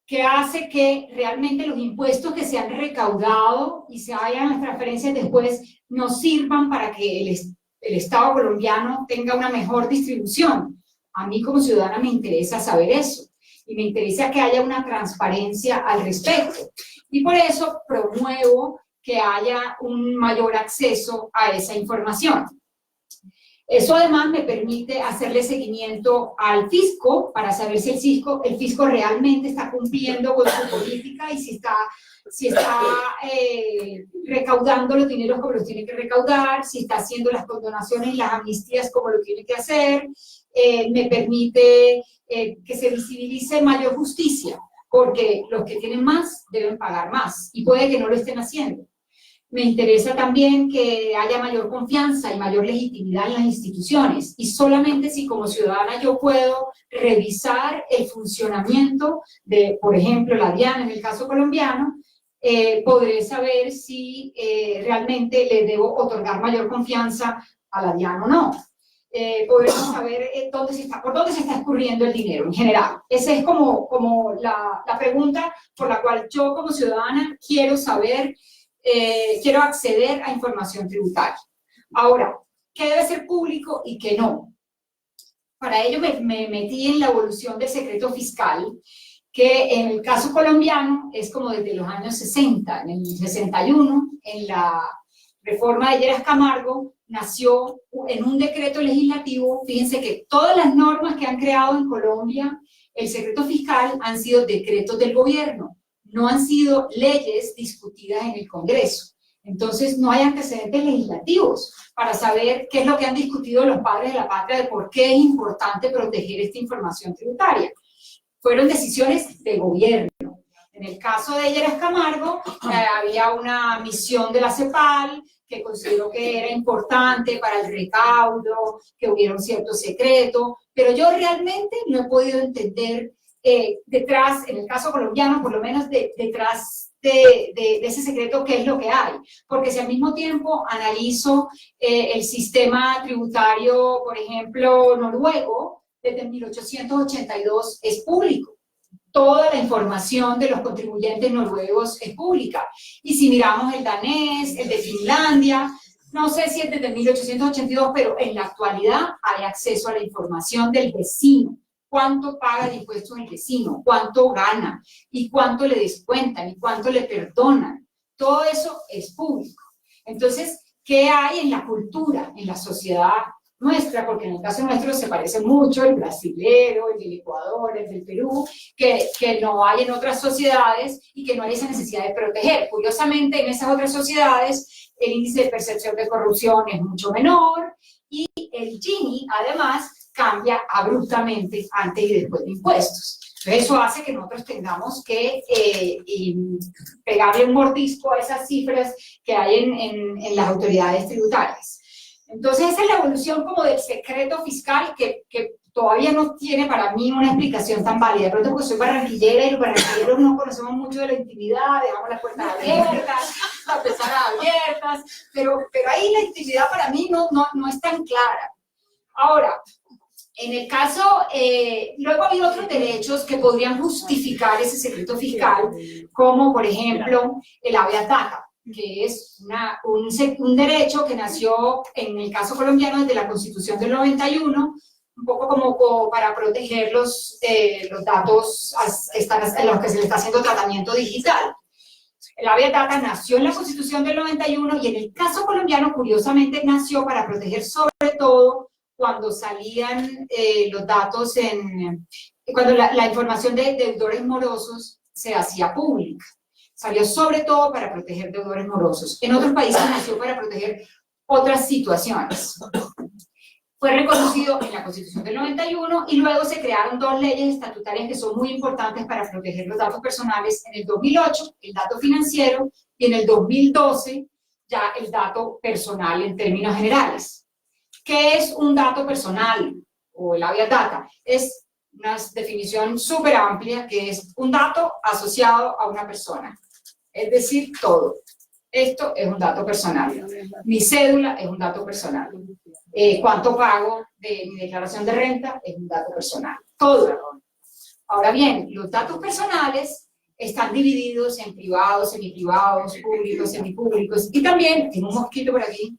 S5: Que hace que realmente los impuestos que se han recaudado y se hayan las transferencias después no sirvan para que el Estado colombiano tenga una mejor distribución. A mí como ciudadana me interesa saber eso y me interesa que haya una transparencia al respecto. Y por eso promuevo que haya un mayor acceso a esa información. Eso además me permite hacerle seguimiento al fisco para saber si el fisco realmente está cumpliendo con su política y si está recaudando los dineros como los tiene que recaudar, si está haciendo las condonaciones y las amnistías como lo tiene que hacer. Me permite que se visibilice mayor justicia, porque los que tienen más deben pagar más y puede que no lo estén haciendo. Me interesa también que haya mayor confianza y mayor legitimidad en las instituciones y solamente si como ciudadana yo puedo revisar el funcionamiento de, por ejemplo, la DIAN en el caso colombiano, podré saber si realmente le debo otorgar mayor confianza a la DIAN o no. Podremos saber por dónde se está escurriendo el dinero en general. Esa es como la pregunta por la cual yo como ciudadana quiero saber. Quiero acceder a información tributaria. Ahora, ¿qué debe ser público y qué no? Para ello me metí en la evolución del secreto fiscal, que en el caso colombiano es como desde los años 60, en el 61, en la reforma de Lleras Camargo, nació en un decreto legislativo. Fíjense que todas las normas que han creado en Colombia el secreto fiscal han sido decretos del gobierno. No han sido leyes discutidas en el Congreso. Entonces, no hay antecedentes legislativos para saber qué es lo que han discutido los padres de la patria de por qué es importante proteger esta información tributaria. Fueron decisiones de gobierno. En el caso de Lleras Camargo, había una misión de la CEPAL que consideró que era importante para el recaudo, que hubiera un cierto secreto, pero yo realmente no he podido entender detrás, en el caso colombiano, por lo menos detrás de ese secreto, ¿qué es lo que hay? Porque si al mismo tiempo analizo el sistema tributario, por ejemplo, noruego, desde 1882 es público. Toda la información de los contribuyentes noruegos es pública. Y si miramos el danés, el de Finlandia, no sé si es desde 1882, pero en la actualidad hay acceso a la información del vecino. Cuánto paga de impuestos el vecino, cuánto gana, y cuánto le descuentan, y cuánto le perdonan. Todo eso es público. Entonces, ¿qué hay en la cultura, en la sociedad nuestra? Porque en el caso nuestro se parece mucho el brasilero, el del Ecuador, el del Perú, que no hay en otras sociedades y que no hay esa necesidad de proteger. Curiosamente, en esas otras sociedades, el índice de percepción de corrupción es mucho menor y el Gini, además, cambia abruptamente antes y después de impuestos. Entonces eso hace que nosotros tengamos que pegarle un mordisco a esas cifras que hay en las autoridades tributarias. Entonces esa es la evolución como del secreto fiscal que todavía no tiene para mí una explicación tan válida. De pronto porque soy barranquillera y los barranquilleros no conocemos mucho de la intimidad, dejamos las puertas abiertas, las ventanas abiertas, pero ahí la intimidad para mí no es tan clara. Ahora, en el caso, luego hay otros derechos que podrían justificar ese secreto fiscal, como por ejemplo el habeas data, que es un derecho que nació en el caso colombiano desde la Constitución del 91, un poco como para proteger los datos en los que se le está haciendo tratamiento digital. El habeas data nació en la Constitución del 91 y en el caso colombiano, curiosamente, nació para proteger sobre todo cuando salían los datos cuando la información de deudores morosos se hacía pública. Salió sobre todo para proteger deudores morosos. En otros países nació para proteger otras situaciones. fue reconocido en la Constitución del 91 y luego se crearon dos leyes estatutarias que son muy importantes para proteger los datos personales. En el 2008, el dato financiero, y en el 2012, ya el dato personal en términos generales. ¿Qué es un dato personal o el habeas data? Es una definición súper amplia, que es un dato asociado a una persona, es decir, todo. Esto es un dato personal. Mi cédula es un dato personal. Cuánto pago de mi declaración de renta es un dato personal. Todo. Ahora bien, los datos personales están divididos en privados, semiprivados, públicos, semipúblicos, y también, tengo un mosquito por aquí,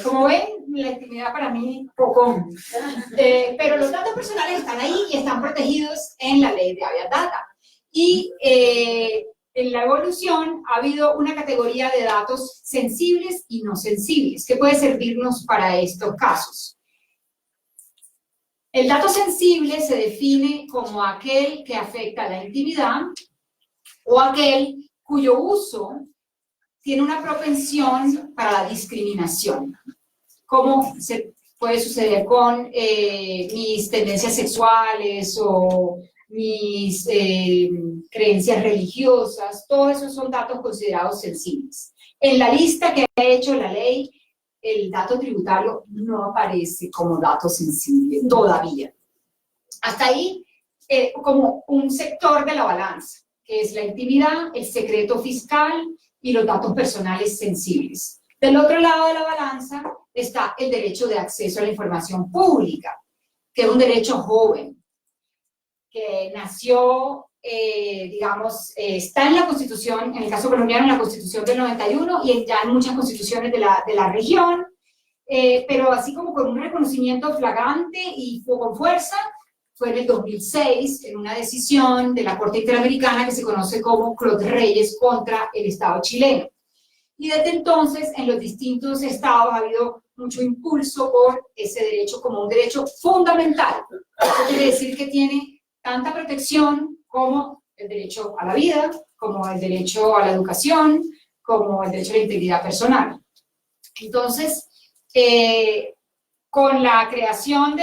S5: como ven, la intimidad para mí poco, pero los datos personales están ahí y están protegidos en la ley de habeas data. Y en la evolución ha habido una categoría de datos sensibles y no sensibles, que puede servirnos para estos casos. El dato sensible se define como aquel que afecta la intimidad o aquel cuyo uso tiene una propensión para la discriminación, como se puede suceder con mis tendencias sexuales o mis creencias religiosas. Todos esos son datos considerados sensibles. En la lista que ha hecho la ley, el dato tributario no aparece como dato sensible todavía. Hasta ahí, como un sector de la balanza, que es la intimidad, el secreto fiscal y los datos personales sensibles. Del otro lado de la balanza está el derecho de acceso a la información pública, que es un derecho joven, que nació, digamos, está en la Constitución, en el caso colombiano, en la Constitución del 91 y ya en muchas constituciones de la región, pero así como con un reconocimiento flagrante y con fuerza, fue en el 2006, en una decisión de la Corte Interamericana que se conoce como Clot Reyes contra el Estado chileno. Y desde entonces, en los distintos estados ha habido mucho impulso por ese derecho como un derecho fundamental. Eso quiere decir que tiene tanta protección como el derecho a la vida, como el derecho a la educación, como el derecho a la integridad personal. Entonces, con la creación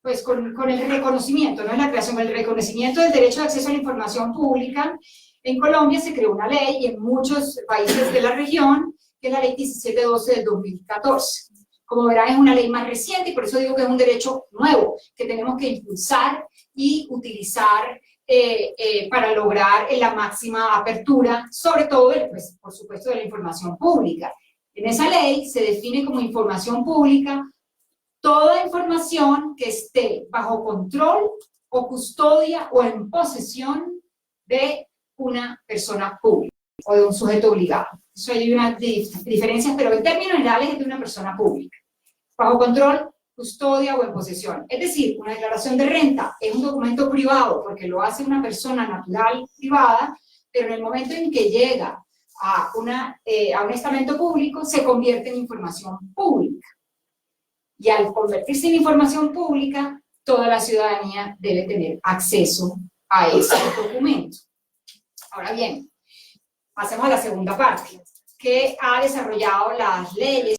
S5: pues con el reconocimiento, no es la creación, con el reconocimiento del derecho de acceso a la información pública, en Colombia se creó una ley, y en muchos países de la región, que es la ley 1712 del 2014. Como verán, es una ley más reciente, y por eso digo que es un derecho nuevo, que tenemos que impulsar y utilizar para lograr la máxima apertura, sobre todo, pues, por supuesto, de la información pública. En esa ley se define como información pública toda información que esté bajo control o custodia o en posesión de una persona pública o de un sujeto obligado. Eso hay unas diferencias, pero en términos generales es de una persona pública. Bajo control, custodia o en posesión. Es decir, una declaración de renta es un documento privado porque lo hace una persona natural privada, pero en el momento en que llega a un estamento público se convierte en información pública. Y al convertirse en información pública, toda la ciudadanía debe tener acceso a ese documento. Ahora bien, pasemos a la segunda parte, que ha desarrollado las leyes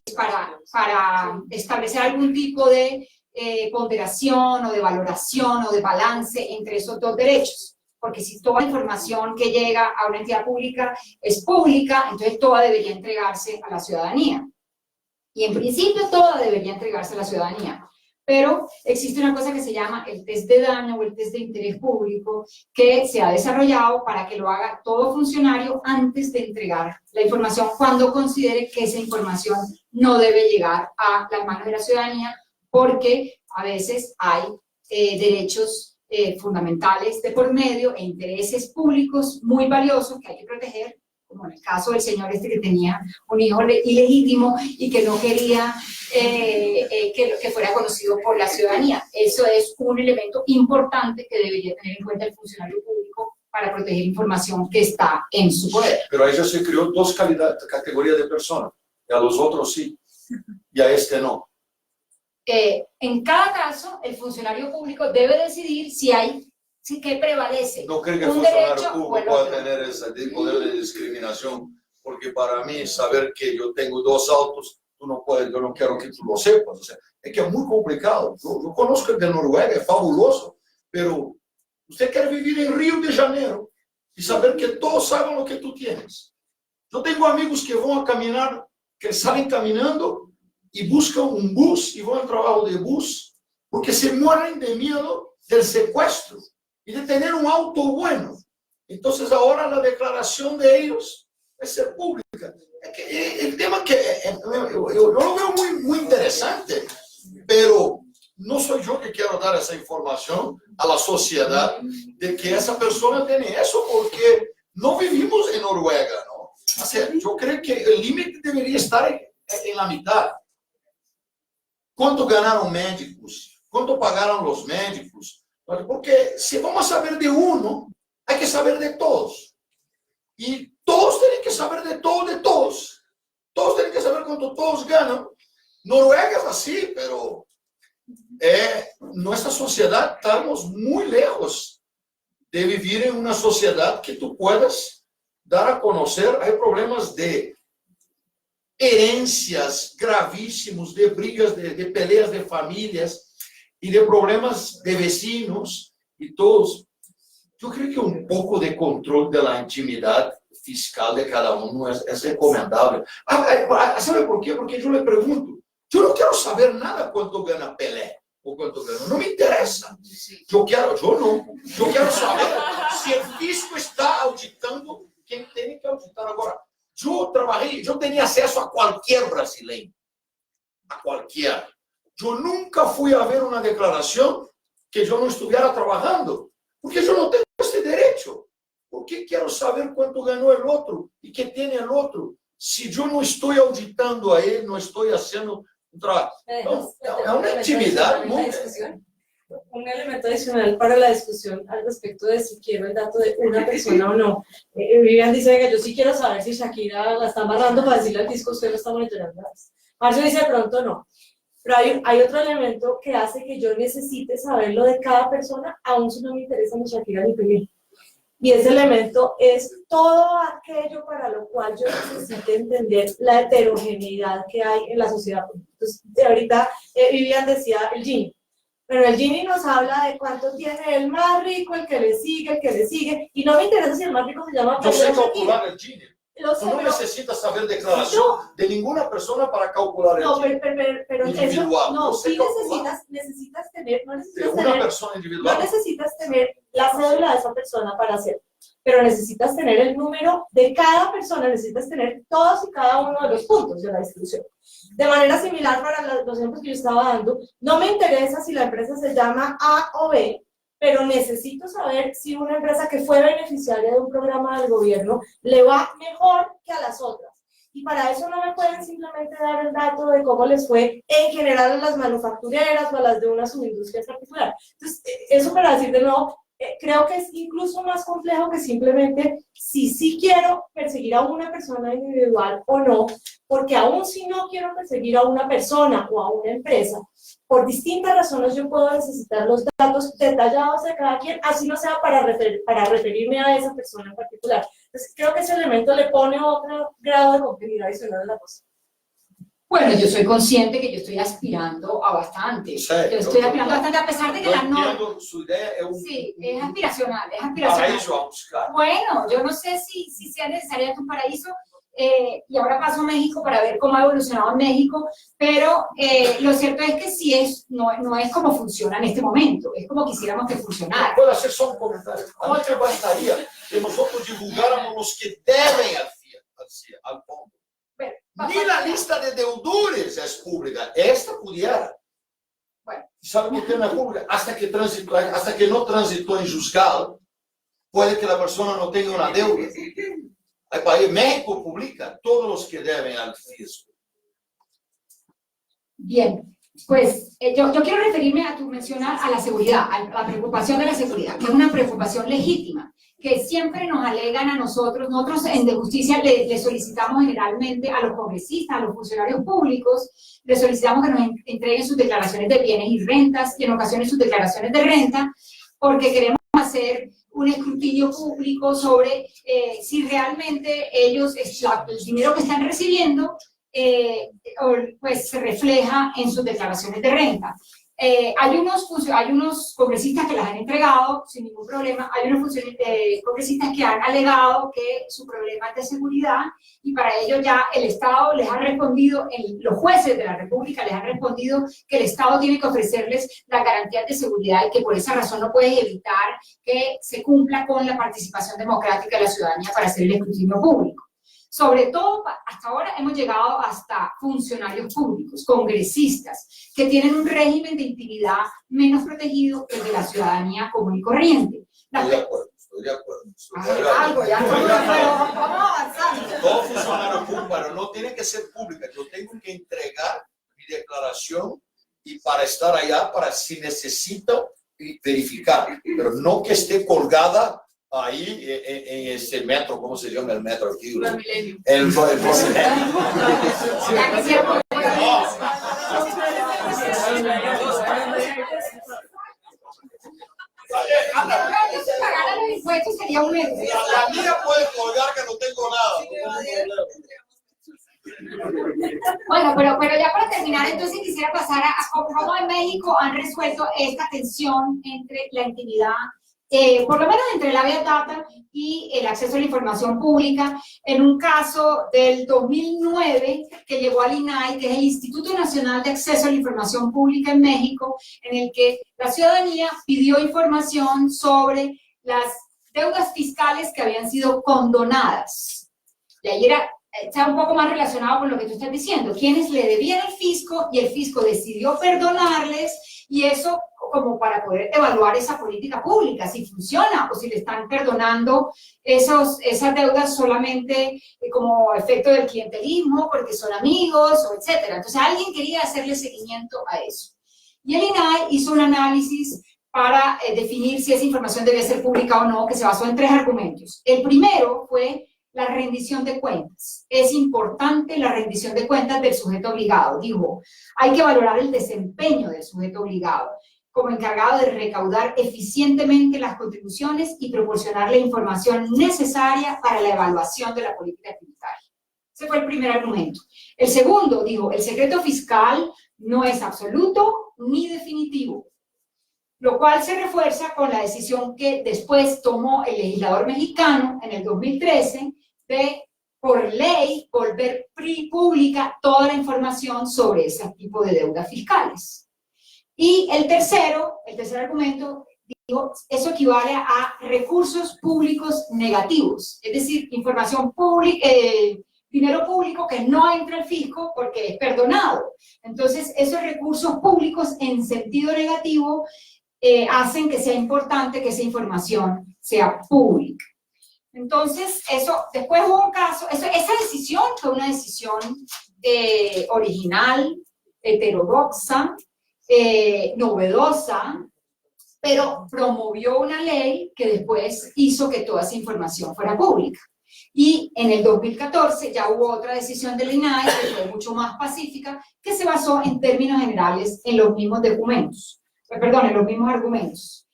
S5: para establecer algún tipo de ponderación o de valoración o de balance entre esos dos derechos. Porque si toda la información que llega a una entidad pública es pública, entonces toda debería entregarse a la ciudadanía. Y en principio toda debería entregarse a la ciudadanía. Pero existe una cosa que se llama el test de daño o el test de interés público, que se ha desarrollado para que lo haga todo funcionario antes de entregar la información, cuando considere que esa información no debe llegar a las manos de la ciudadanía, porque a veces hay derechos fundamentales de por medio e intereses públicos muy valiosos que hay que proteger, como en el caso del señor que tenía un hijo ilegítimo y que no quería que fuera conocido por la ciudadanía. Eso es un elemento importante que debería tener en cuenta el funcionario público para proteger información que está en su poder.
S3: Pero ahí ya se creó dos categorías de personas, y a los otros sí, y a este no.
S5: En cada caso, el funcionario público debe decidir si que prevalece.
S3: No creo que el funcionario público pueda tener ese poder de discriminación, porque para mí saber que yo tengo dos autos,
S4: tú no puedes, yo no quiero que tú lo sepas. O sea, es que es muy complicado. Yo conozco el de Noruega, es fabuloso, pero usted quiere vivir en Río de Janeiro y saber que todos saben lo que tú tienes. Yo tengo amigos que van a caminar, que salen caminando y buscan un bus y van al trabajo de bus porque se mueren de miedo del secuestro y de tener un auto bueno. Entonces ahora la declaración de ellos es ser pública. Es que el tema que yo lo veo muy interesante, pero no soy yo que quiero dar esa información a la sociedad de que esa persona tiene eso, porque no vivimos en Noruega, ¿no? O sea, yo creo que el límite debería estar en la mitad. ¿Cuánto ganaron médicos? ¿Cuánto pagaron los médicos? Porque si vamos a saber de uno, hay que saber de todos. Y todos tienen que saber de todo, de todos. Todos tienen que saber cuánto todos ganan. Noruega es así, pero nuestra sociedad estamos muy lejos de vivir en una sociedad que tú puedas dar a conocer. Hay problemas de herencias gravísimos, de brigas, de peleas de familias y de problemas de vecinos y todos. Yo creo que un poco de control de la intimidad fiscal de cada uno es recomendable. ¿Sabe por qué? Porque yo le pregunto, yo no quiero saber nada cuánto gana Pelé o cuánto gana, no me interesa. Yo quiero saber si el fisco está auditando quien tiene que auditar agora. Yo tenía acceso a cualquier brasileño, a cualquier. Yo nunca fui a ver una declaración que yo no estuviera trabajando, porque yo no tengo ese derecho. ¿Por qué quiero saber cuánto ganó el otro y qué tiene el otro? Si yo no estoy auditando a él, no estoy haciendo un trabajo. No, es una actividad muy...
S1: Un elemento adicional para la discusión al respecto de si quiero el dato de una persona o no. Vivian dice que yo sí quiero saber si Shakira la está amarrando para decirle al disco, usted lo está monitoreando. Marcio dice de pronto no. Pero hay otro elemento que hace que yo necesite saberlo de cada persona, aún si no me interesa ni Shakira ni Pelé. Y ese elemento es todo aquello para lo cual yo necesito entender la heterogeneidad que hay en la sociedad. Entonces, ahorita Vivian decía el Gini. Pero el Gini nos habla de cuánto tiene el más rico, el que le sigue, y no me interesa si el más rico se llama...
S4: Yo sé calcular el Gini.
S1: Tú
S4: no necesitas saber declaración de ninguna persona para calcular el Gini.
S1: Pero
S4: individual.
S1: eso, no, sí necesitas tener, no necesitas tener la cédula de esa persona para hacerlo, pero necesitas tener el número de cada persona, necesitas tener todos y cada uno de los puntos de la distribución. De manera similar para los ejemplos que yo estaba dando, no me interesa si la empresa se llama A o B, pero necesito saber si una empresa que fue beneficiaria de un programa del gobierno le va mejor que a las otras. Y para eso no me pueden simplemente dar el dato de cómo les fue en general a las manufactureras o a las de una subindustria particular. Entonces, eso para decir de nuevo, creo que es incluso más complejo que simplemente si sí quiero perseguir a una persona individual o no, porque aún si no quiero perseguir a una persona o a una empresa, por distintas razones yo puedo necesitar los datos detallados de cada quien, así no sea para referirme a esa persona en particular. Entonces creo que ese elemento le pone otro grado de complejidad adicional a la cosa.
S5: Bueno, yo soy consciente que yo estoy aspirando a bastante.
S4: Sí,
S5: yo estoy aspirando bastante, a pesar de que la norma...
S4: Su idea es un...
S5: Sí, es aspiracional, es
S4: paraíso
S5: aspiracional.
S4: a buscar.
S5: Bueno, yo no sé si sea necesaria tu paraíso, y ahora paso a México para ver cómo ha evolucionado en México, pero lo cierto es que no es como funciona en este momento, es como quisiéramos que funcionara.
S4: Puedo hacer solo un comentario. A mí me bastaría que nosotros divulgáramos los que deben al fondo. Ni la lista de deudores es pública. Esta pudiera.
S5: Bueno.
S4: ¿Sabe por qué no es pública? Hasta que no transitó en juzgado, puede que la persona no tenga una deuda. El país México publica todos los que deben al fisco.
S5: Bien, pues yo quiero referirme a tu mencionar a la seguridad, a la preocupación de la seguridad, que es una preocupación legítima, que siempre nos alegan a nosotros en De Justicia le solicitamos generalmente a los congresistas, a los funcionarios públicos, le solicitamos que nos entreguen sus declaraciones de bienes y rentas, y en ocasiones sus declaraciones de renta, porque queremos hacer un escrutinio público sobre si realmente ellos, el dinero que están recibiendo, pues se refleja en sus declaraciones de renta. Hay unos congresistas que las han entregado sin ningún problema, hay unos congresistas que han alegado que su problema es de seguridad y para ello ya el Estado les ha respondido, los jueces de la República les han respondido que el Estado tiene que ofrecerles las garantías de seguridad y que por esa razón no puede evitar que se cumpla con la participación democrática de la ciudadanía para hacer el escrutinio público. Sobre todo, hasta ahora hemos llegado hasta funcionarios públicos, congresistas, que tienen un régimen de intimidad menos protegido que el de la ciudadanía común y corriente.
S3: Estoy de acuerdo, estoy de acuerdo.
S5: Algo, ya pero vamos avanzando.
S3: Todo funcionario público, pero no tiene que ser pública. Yo tengo que entregar mi declaración y para estar allá, para si necesito verificar, pero no que esté colgada ahí en ese metro, ¿cómo se llama el metro aquí? El
S5: pagar los impuestos sería un metro.
S3: La mía puede colgar que no tengo nada.
S5: Bueno, pero ya para terminar, entonces quisiera pasar a cómo en México han resuelto esta tensión entre la intimidad, por lo menos entre la Vía Data y el acceso a la información pública, en un caso del 2009 que llegó al INAI, que es el Instituto Nacional de Acceso a la Información Pública en México, en el que la ciudadanía pidió información sobre las deudas fiscales que habían sido condonadas. Y ahí está un poco más relacionado con lo que tú estás diciendo, quienes le debían al fisco y el fisco decidió perdonarles, y eso como para poder evaluar esa política pública, si funciona o si le están perdonando esas deudas solamente como efecto del clientelismo, porque son amigos, o etcétera. Entonces alguien quería hacerle seguimiento a eso. Y el INAI hizo un análisis para definir si esa información debe ser pública o no, que se basó en 3 argumentos. El primero fue la rendición de cuentas. Es importante la rendición de cuentas del sujeto obligado. Dijo, hay que valorar el desempeño del sujeto obligado como encargado de recaudar eficientemente las contribuciones y proporcionar la información necesaria para la evaluación de la política tributaria. Ese fue el primer argumento. El segundo, dijo, el secreto fiscal no es absoluto ni definitivo, lo cual se refuerza con la decisión que después tomó el legislador mexicano en el 2013 de, por ley, volver pública toda la información sobre ese tipo de deudas fiscales. Y el tercer argumento, digo, eso equivale a recursos públicos negativos, es decir, información pública, dinero público que no entra al fisco porque es perdonado. Entonces, esos recursos públicos en sentido negativo hacen que sea importante que esa información sea pública. Entonces, después hubo un caso, esa decisión fue una decisión original, heterodoxa, novedosa, pero promovió una ley que después hizo que toda esa información fuera pública. Y en el 2014 ya hubo otra decisión del INAI que fue mucho más pacífica, que se basó en términos generales en los mismos documentos, en los mismos argumentos.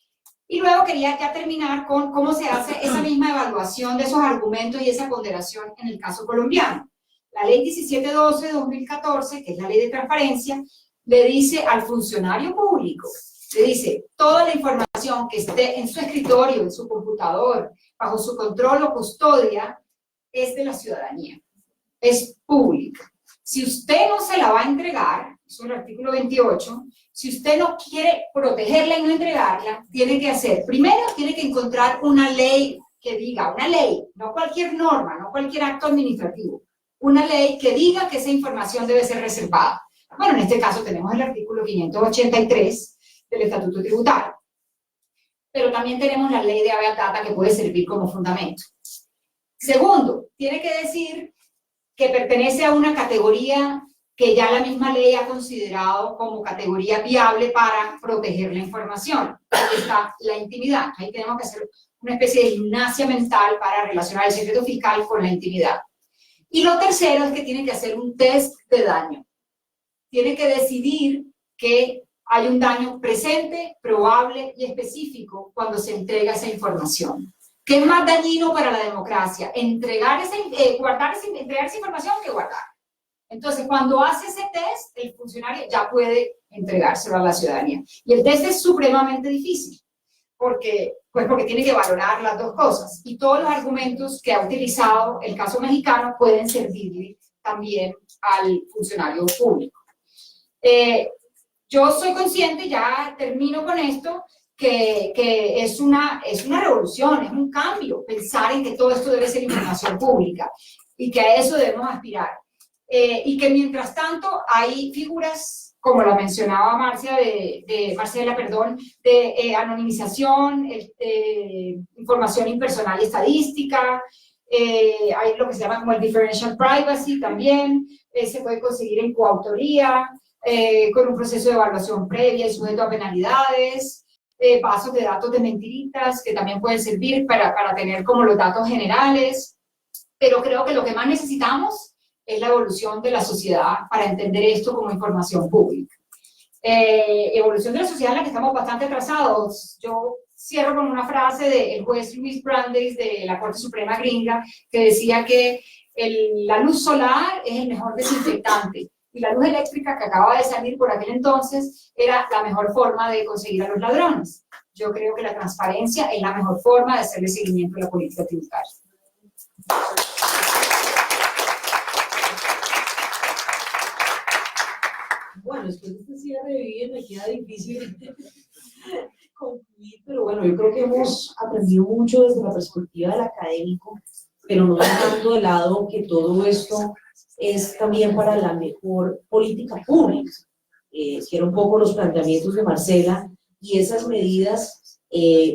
S5: Y luego quería ya terminar con cómo se hace esa misma evaluación de esos argumentos y esa ponderación en el caso colombiano. La ley 1712 de 2014, que es la ley de transparencia, le dice al funcionario público, le dice, toda la información que esté en su escritorio, en su computador, bajo su control o custodia, es de la ciudadanía, es pública. Si usted no se la va a entregar, eso es el artículo 28, si usted no quiere protegerla y no entregarla, tiene que hacer, primero tiene que encontrar una ley que diga, una ley, no cualquier norma, no cualquier acto administrativo, una ley que diga que esa información debe ser reservada. Bueno, en este caso tenemos el artículo 583 del Estatuto Tributario, pero también tenemos la ley de habeas data que puede servir como fundamento. Segundo, tiene que decir que pertenece a una categoría que ya la misma ley ha considerado como categoría viable para proteger la información. Ahí está la intimidad. Ahí tenemos que hacer una especie de gimnasia mental para relacionar el secreto fiscal con la intimidad. Y lo tercero es que tiene que hacer un test de daño. Tiene que decidir que hay un daño presente, probable y específico cuando se entrega esa información. ¿Qué es más dañino para la democracia? Entregar entregar esa información que guardar. Entonces, cuando hace ese test, el funcionario ya puede entregárselo a la ciudadanía. Y el test es supremamente difícil, porque tiene que valorar las dos cosas. Y todos los argumentos que ha utilizado el caso mexicano pueden servirle también al funcionario público. Yo soy consciente, ya termino con esto, que es una revolución, es un cambio, pensar en que todo esto debe ser información pública y que a eso debemos aspirar. Y que mientras tanto hay figuras, como la mencionaba Marcela, de anonimización, información impersonal y estadística, hay lo que se llama como el differential privacy también, se puede conseguir en coautoría, con un proceso de evaluación previa y sujeto a penalidades, bases de datos de mentiritas que también pueden servir para tener como los datos generales, pero creo que lo que más necesitamos es la evolución de la sociedad para entender esto como información pública. Evolución de la sociedad en la que estamos bastante atrasados. Yo cierro con una frase del juez Luis Brandeis de la Corte Suprema gringa que decía que la luz solar es el mejor desinfectante y la luz eléctrica que acaba de salir por aquel entonces era la mejor forma de conseguir a los ladrones. Yo creo que la transparencia es la mejor forma de hacerle seguimiento a la política tributaria.
S1: Bueno, después de este cierre de vida me queda difícil concluir, pero bueno, yo creo que hemos aprendido mucho desde la perspectiva del académico, pero no dejando de lado que todo esto es también para la mejor política pública. Quiero un poco los planteamientos de Marcela y esas medidas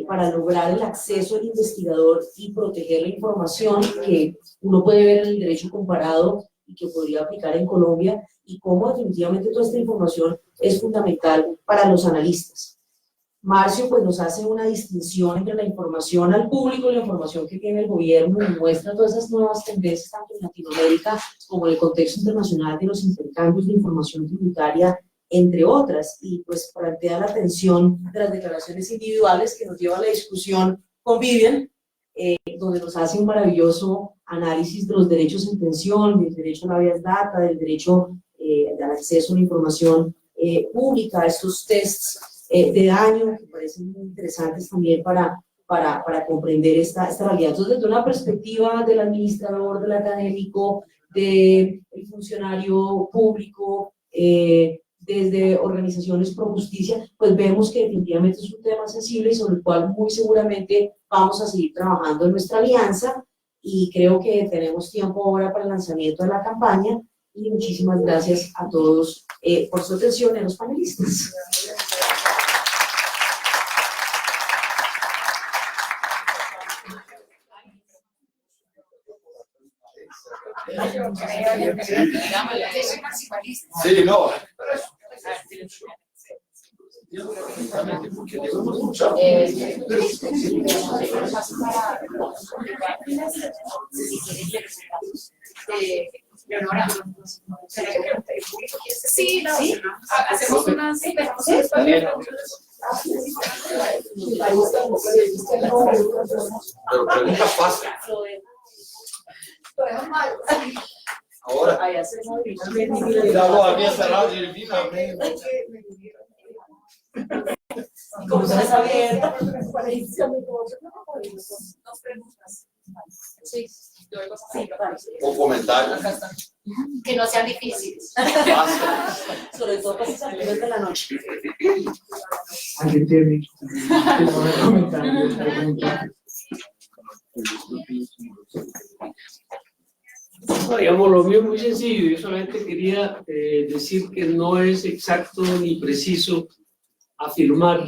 S1: para lograr el acceso al investigador y proteger la información que uno puede ver en el derecho comparado y que podría aplicar en Colombia, y cómo definitivamente toda esta información es fundamental para los analistas. Marcio pues nos hace una distinción entre la información al público y la información que tiene el gobierno y muestra todas esas nuevas tendencias tanto en Latinoamérica como en el contexto internacional de los intercambios de información tributaria, entre otras, y pues plantea la atención de las declaraciones individuales que nos lleva a la discusión con Vivian, donde nos hace un maravilloso análisis de los derechos en tensión, del derecho a la habeas data, del derecho al acceso a la información pública, estos tests de daño que parecen muy interesantes también para comprender esta realidad. Entonces, desde una perspectiva del administrador, del académico, del funcionario público, desde organizaciones pro justicia, pues vemos que definitivamente es un tema sensible y sobre el cual muy seguramente vamos a seguir trabajando en nuestra alianza, y creo que tenemos tiempo ahora para el lanzamiento de la campaña, y muchísimas gracias a todos por su atención y a los panelistas.
S4: Sí, no.
S6: Leonora, sí, no, ¿sí? Hacemos una, sí, pero
S3: pregunta fácil. Ahora.
S4: Ya había cerrado divinamente.
S1: Como se sabe,
S6: dos preguntas. Sí,
S3: Un comentario.
S6: que no sean difíciles.
S1: sobre todo para esas alturas de la noche.
S7: ¿Alguien tiene comentarios, preguntas?
S8: No, digamos, lo mío es muy sencillo. Yo solamente quería decir que no es exacto ni preciso afirmar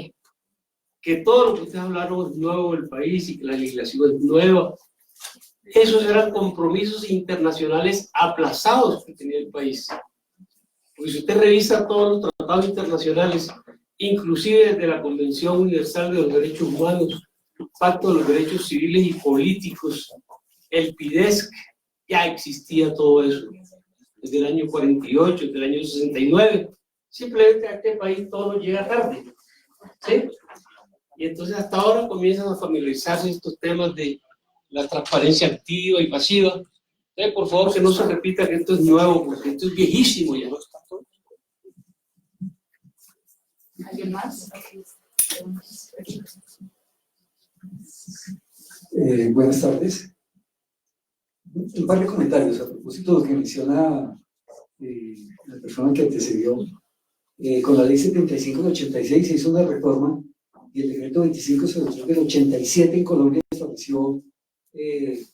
S8: que todo lo que ustedes hablaron es nuevo en el país y que la legislación es nueva. Esos eran compromisos internacionales aplazados que tenía el país. Porque si usted revisa todos los tratados internacionales, inclusive desde la Convención Universal de los Derechos Humanos, Pacto de los Derechos Civiles y Políticos, el PIDESC, ya existía todo eso. Desde el año 48, desde el año 69. Simplemente a este país todo nos llega tarde. ¿Sí? Y entonces hasta ahora comienzan a familiarizarse estos temas de la transparencia activa y pasiva, Por favor, que no se repita que esto es nuevo, porque esto es viejísimo ya.
S5: ¿Alguien más?
S7: Buenas tardes. Un par de comentarios a propósito de lo que menciona la persona que antecedió. Con la ley 75 del 86 se hizo una reforma y el decreto 2503 del 87 en Colombia estableció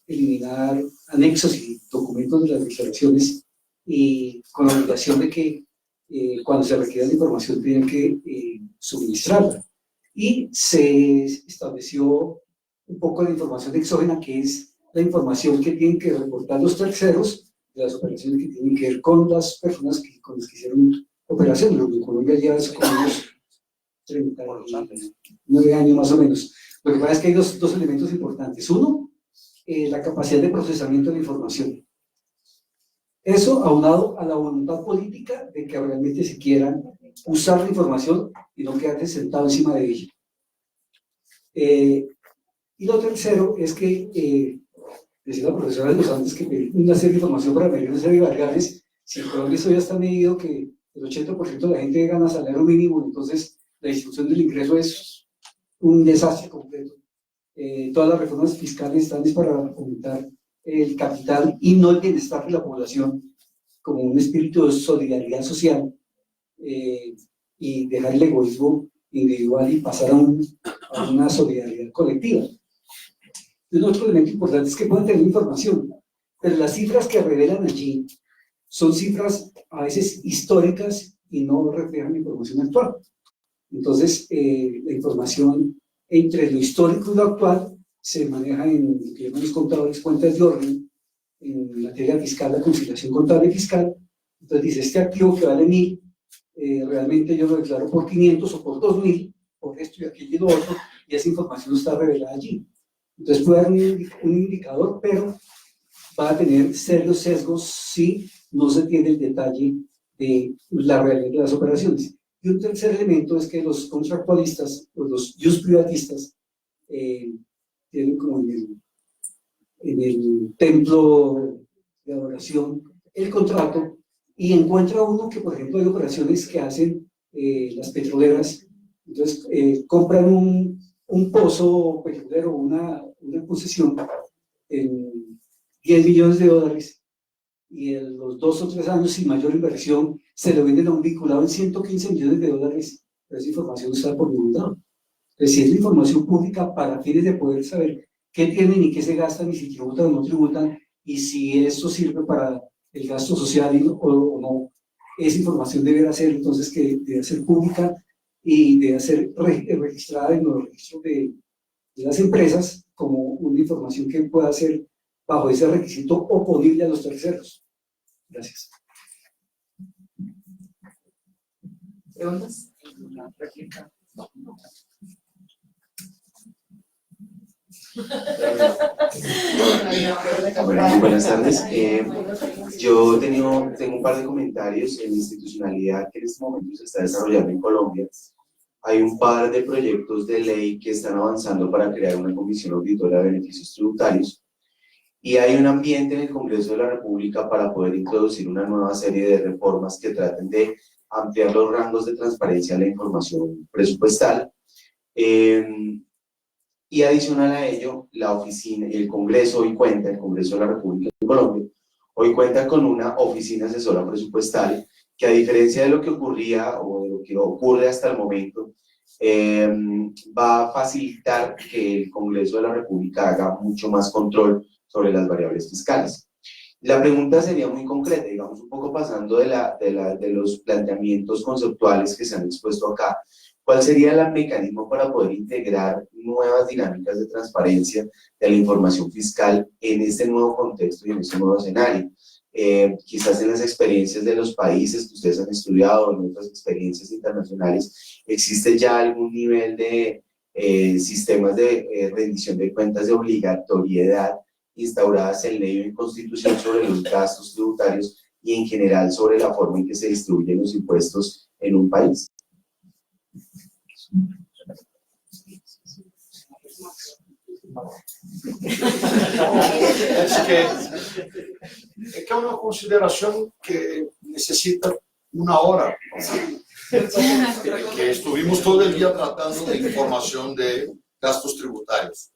S7: eliminar anexos y documentos de las declaraciones y con la obligación de que cuando se requiera la información tienen que suministrarla. Y se estableció un poco la información exógena, que es la información que tienen que reportar los terceros de las operaciones que tienen que ver con las personas con las que hicieron operaciones. Lo que en Colombia ya hace como unos 39 años más o menos. Lo que pasa es que hay dos elementos importantes. Uno, la capacidad de procesamiento de la información. Eso aunado a la voluntad política de que realmente se quieran usar la información y no quedarse sentado encima de ella. Y lo tercero es que, decía la profesora de los antes que pedir una serie de información para medir una serie de variables. Si en Colombia esto ya está medido que el 80% de la gente gana salario mínimo, entonces la distribución del ingreso es un desastre completo. Todas las reformas fiscales están para aumentar el capital y no el bienestar de la población, como un espíritu de solidaridad social, y dejar el egoísmo individual y pasar a una solidaridad colectiva. Y otro elemento importante es que pueden tener información, pero las cifras que revelan allí son cifras a veces históricas y no reflejan la información actual. Entonces, la información entre lo histórico y lo actual se maneja en lo que llamamos contadores cuentas de orden, en materia fiscal, la conciliación contable fiscal. Entonces dice, este activo que vale 1000, realmente yo lo declaro por 500 o por 2000, por esto y aquello y lo otro, y esa información está revelada allí. Entonces puede dar un indicador, pero va a tener serios sesgos si no se tiene el detalle de la realidad de las operaciones. Y un tercer elemento es que los contractualistas, o los privatistas, tienen como en el templo de adoración el contrato, y encuentra uno que, por ejemplo, hay operaciones que hacen las petroleras. Entonces compran un pozo petrolero, una concesión en $10 millones, y en los 2 o 3 años sin mayor inversión se lo venden a un vinculado en $115 millones, pero esa información no está por ningún lado. Entonces, si es la información pública para fines de poder saber qué tienen y qué se gastan y si tributan o no tributan, y si eso sirve para el gasto social o no, esa información deberá ser entonces que debe ser pública y debe ser registrada en los registros de las empresas como una información que pueda ser bajo ese requisito oponible a los terceros. Gracias.
S2: ¿Preguntas?
S9: Buenas tardes. Yo tengo un par de comentarios en la institucionalidad que en este momento se está desarrollando en Colombia. Hay un par de proyectos de ley que están avanzando para crear una comisión auditora de beneficios tributarios, y hay un ambiente en el Congreso de la República para poder introducir una nueva serie de reformas que traten de ampliar los rangos de transparencia en la información presupuestal. Y adicional a ello, la oficina, el Congreso el Congreso de la República de Colombia, hoy cuenta con una oficina asesora presupuestal que, a diferencia de lo que ocurría o de lo que ocurre hasta el momento, va a facilitar que el Congreso de la República haga mucho más control sobre las variables fiscales. La pregunta sería muy concreta, digamos, un poco pasando de los planteamientos conceptuales que se han expuesto acá. ¿Cuál sería el mecanismo para poder integrar nuevas dinámicas de transparencia de la información fiscal en este nuevo contexto y en este nuevo escenario? Quizás en las experiencias de los países que ustedes han estudiado, en otras experiencias internacionales, ¿existe ya algún nivel de sistemas de rendición de cuentas de obligatoriedad instauradas en ley o en constitución sobre los gastos tributarios y en general sobre la forma en que se distribuyen los impuestos en un país?
S4: Es que una consideración que necesita una hora. Que estuvimos todo el día tratando de información de gastos tributarios.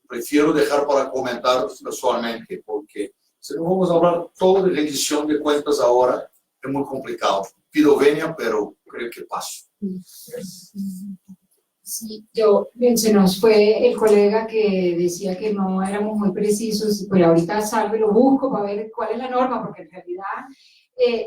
S4: Prefiero dejar para comentar personalmente, porque si no vamos a hablar todo de rendición de cuentas ahora, es muy complicado. Pido venia, pero creo que paso.
S5: Sí, se nos fue el colega que decía que no éramos muy precisos, pero ahorita salgo y lo busco para ver cuál es la norma, porque en realidad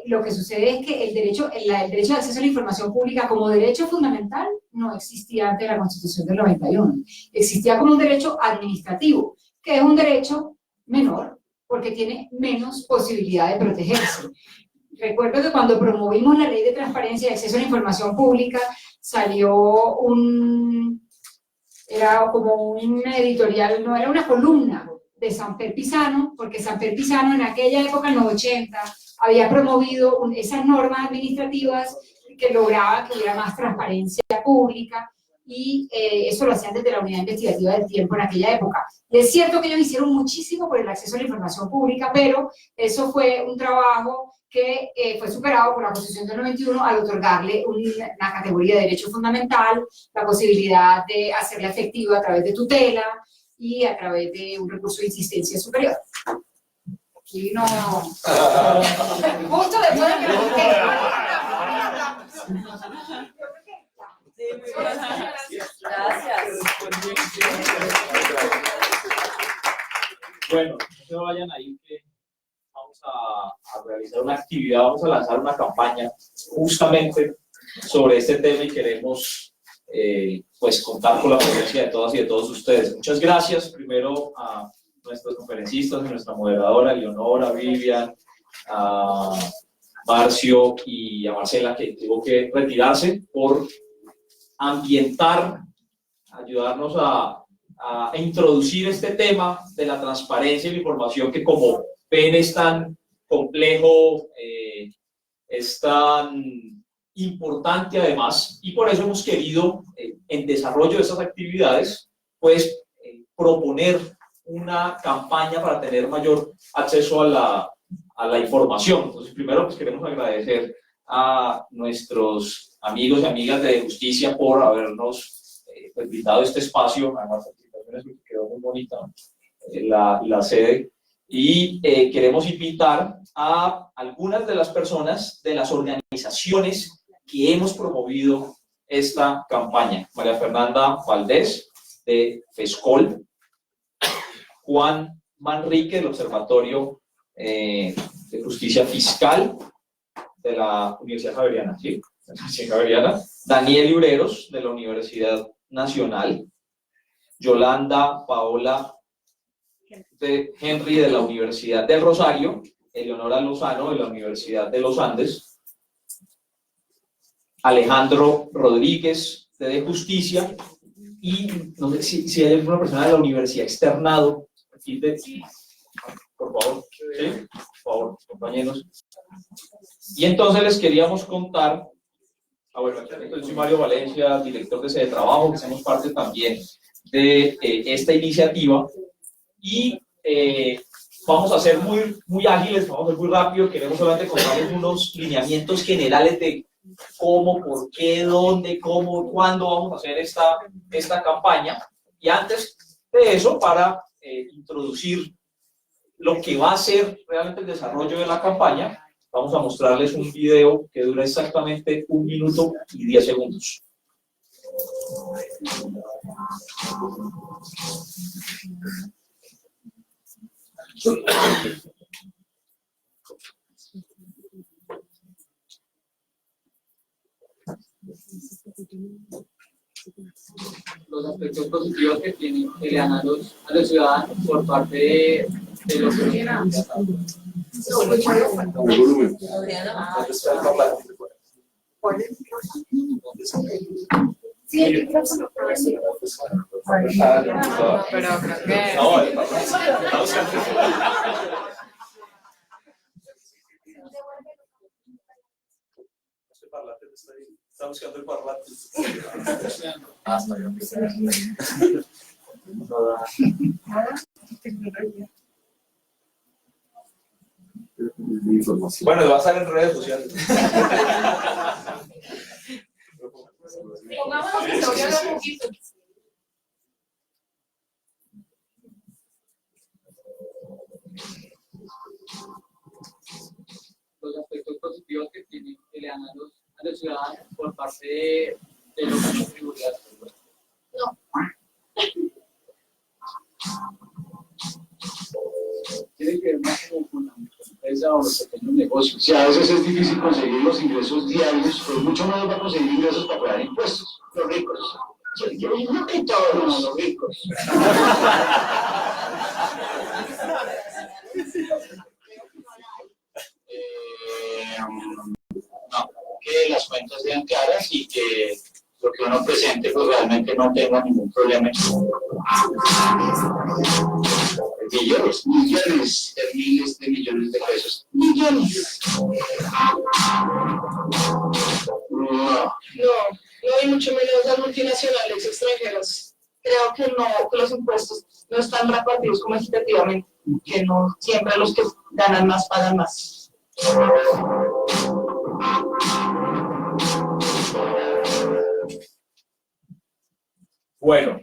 S5: lo que sucede es que el derecho de acceso a la información pública como derecho fundamental no existía antes de la Constitución del 91. Existía como un derecho administrativo, que es un derecho menor, porque tiene menos posibilidad de protegerse. Recuerdo que cuando promovimos la Ley de Transparencia y Acceso a la Información Pública, salió era como un editorial, no era una columna de Samper Pisano, porque Samper Pisano en aquella época, en los 80, había promovido esas normas administrativas que lograban que hubiera más transparencia pública, y eso lo hacían desde la Unidad Investigativa del Tiempo en aquella época. Y es cierto que ellos hicieron muchísimo por el acceso a la información pública, pero eso fue un trabajo que fue superado por la Constitución del 91 al otorgarle una categoría de derecho fundamental, la posibilidad de hacerla efectiva a través de tutela y a través de un recurso de insistencia superior. Aquí no... Justo después de que lo busqué.
S1: Gracias.
S10: Bueno, no se vayan ahí que vamos a realizar una actividad, vamos a lanzar una campaña justamente sobre este tema y queremos pues contar con la presencia de todas y de todos ustedes. Muchas gracias primero a nuestros conferencistas, a nuestra moderadora, a Leonora, a Vivian, a Marcio y a Marcela, que tuvo que retirarse por ambientar, ayudarnos a introducir este tema de la transparencia y la información que, como ven, es tan complejo, es tan importante además, y por eso hemos querido, en desarrollo de estas actividades, pues proponer una campaña para tener mayor acceso a la información. Entonces, primero, pues queremos agradecer a nuestros amigos y amigas de Justicia por habernos brindado este espacio. Además, la presentación quedó muy bonita, la sede, y queremos invitar a algunas de las personas de las organizaciones que hemos promovido esta campaña. María Fernanda Valdés, de FESCOL, Juan Manrique, del Observatorio de Justicia Fiscal de la Universidad Javeriana, ¿sí? Daniel Libreros, de la Universidad Nacional, Yolanda Paola de Henry, de la Universidad del Rosario, Eleonora Lozano, de la Universidad de los Andes, Alejandro Rodríguez, de Justicia, y no sé si hay alguna persona de la Universidad Externado, aquí por favor, ¿sí? Por favor, compañeros. Y entonces les queríamos contar, bueno, aquí soy Mario Valencia, director de Sede de Trabajo, que somos parte también de esta iniciativa, y vamos a ser muy ágiles, vamos a ser muy rápido, queremos solamente contarles unos lineamientos generales de cómo, por qué, dónde, cómo, cuándo vamos a hacer esta campaña, y antes de eso, para introducir lo que va a ser realmente el desarrollo de la campaña, vamos a mostrarles un video que dura exactamente 1 minuto y 10 segundos.
S11: Los aspectos positivos que le dan a los ciudadanos por parte de los ciudadanos.
S6: Pero creo que...
S10: Está buscando el parlante. Bueno, va a estar en redes sociales.
S6: Pongámonos que se oiga un poquito.
S11: Los aspectos positivos que le dan a los ciudadanos por parte de los contribuyentes.
S6: No.
S11: Tiene que ver más como con la empresa o los pequeños negocios.
S12: Si a veces es difícil conseguir los ingresos diarios, pues mucho más va a conseguir ingresos para pagar impuestos. Los ricos. Yo digo que todos los ricos. No, que las cuentas sean claras y que lo que uno presente, pues realmente no tenga ningún problema. Millones de miles de millones de pesos. Millones.
S2: No, y mucho menos las multinacionales extranjeras. Creo que no, que los impuestos no están repartidos como equitativamente, que no siempre los que ganan más pagan más.
S10: Bueno.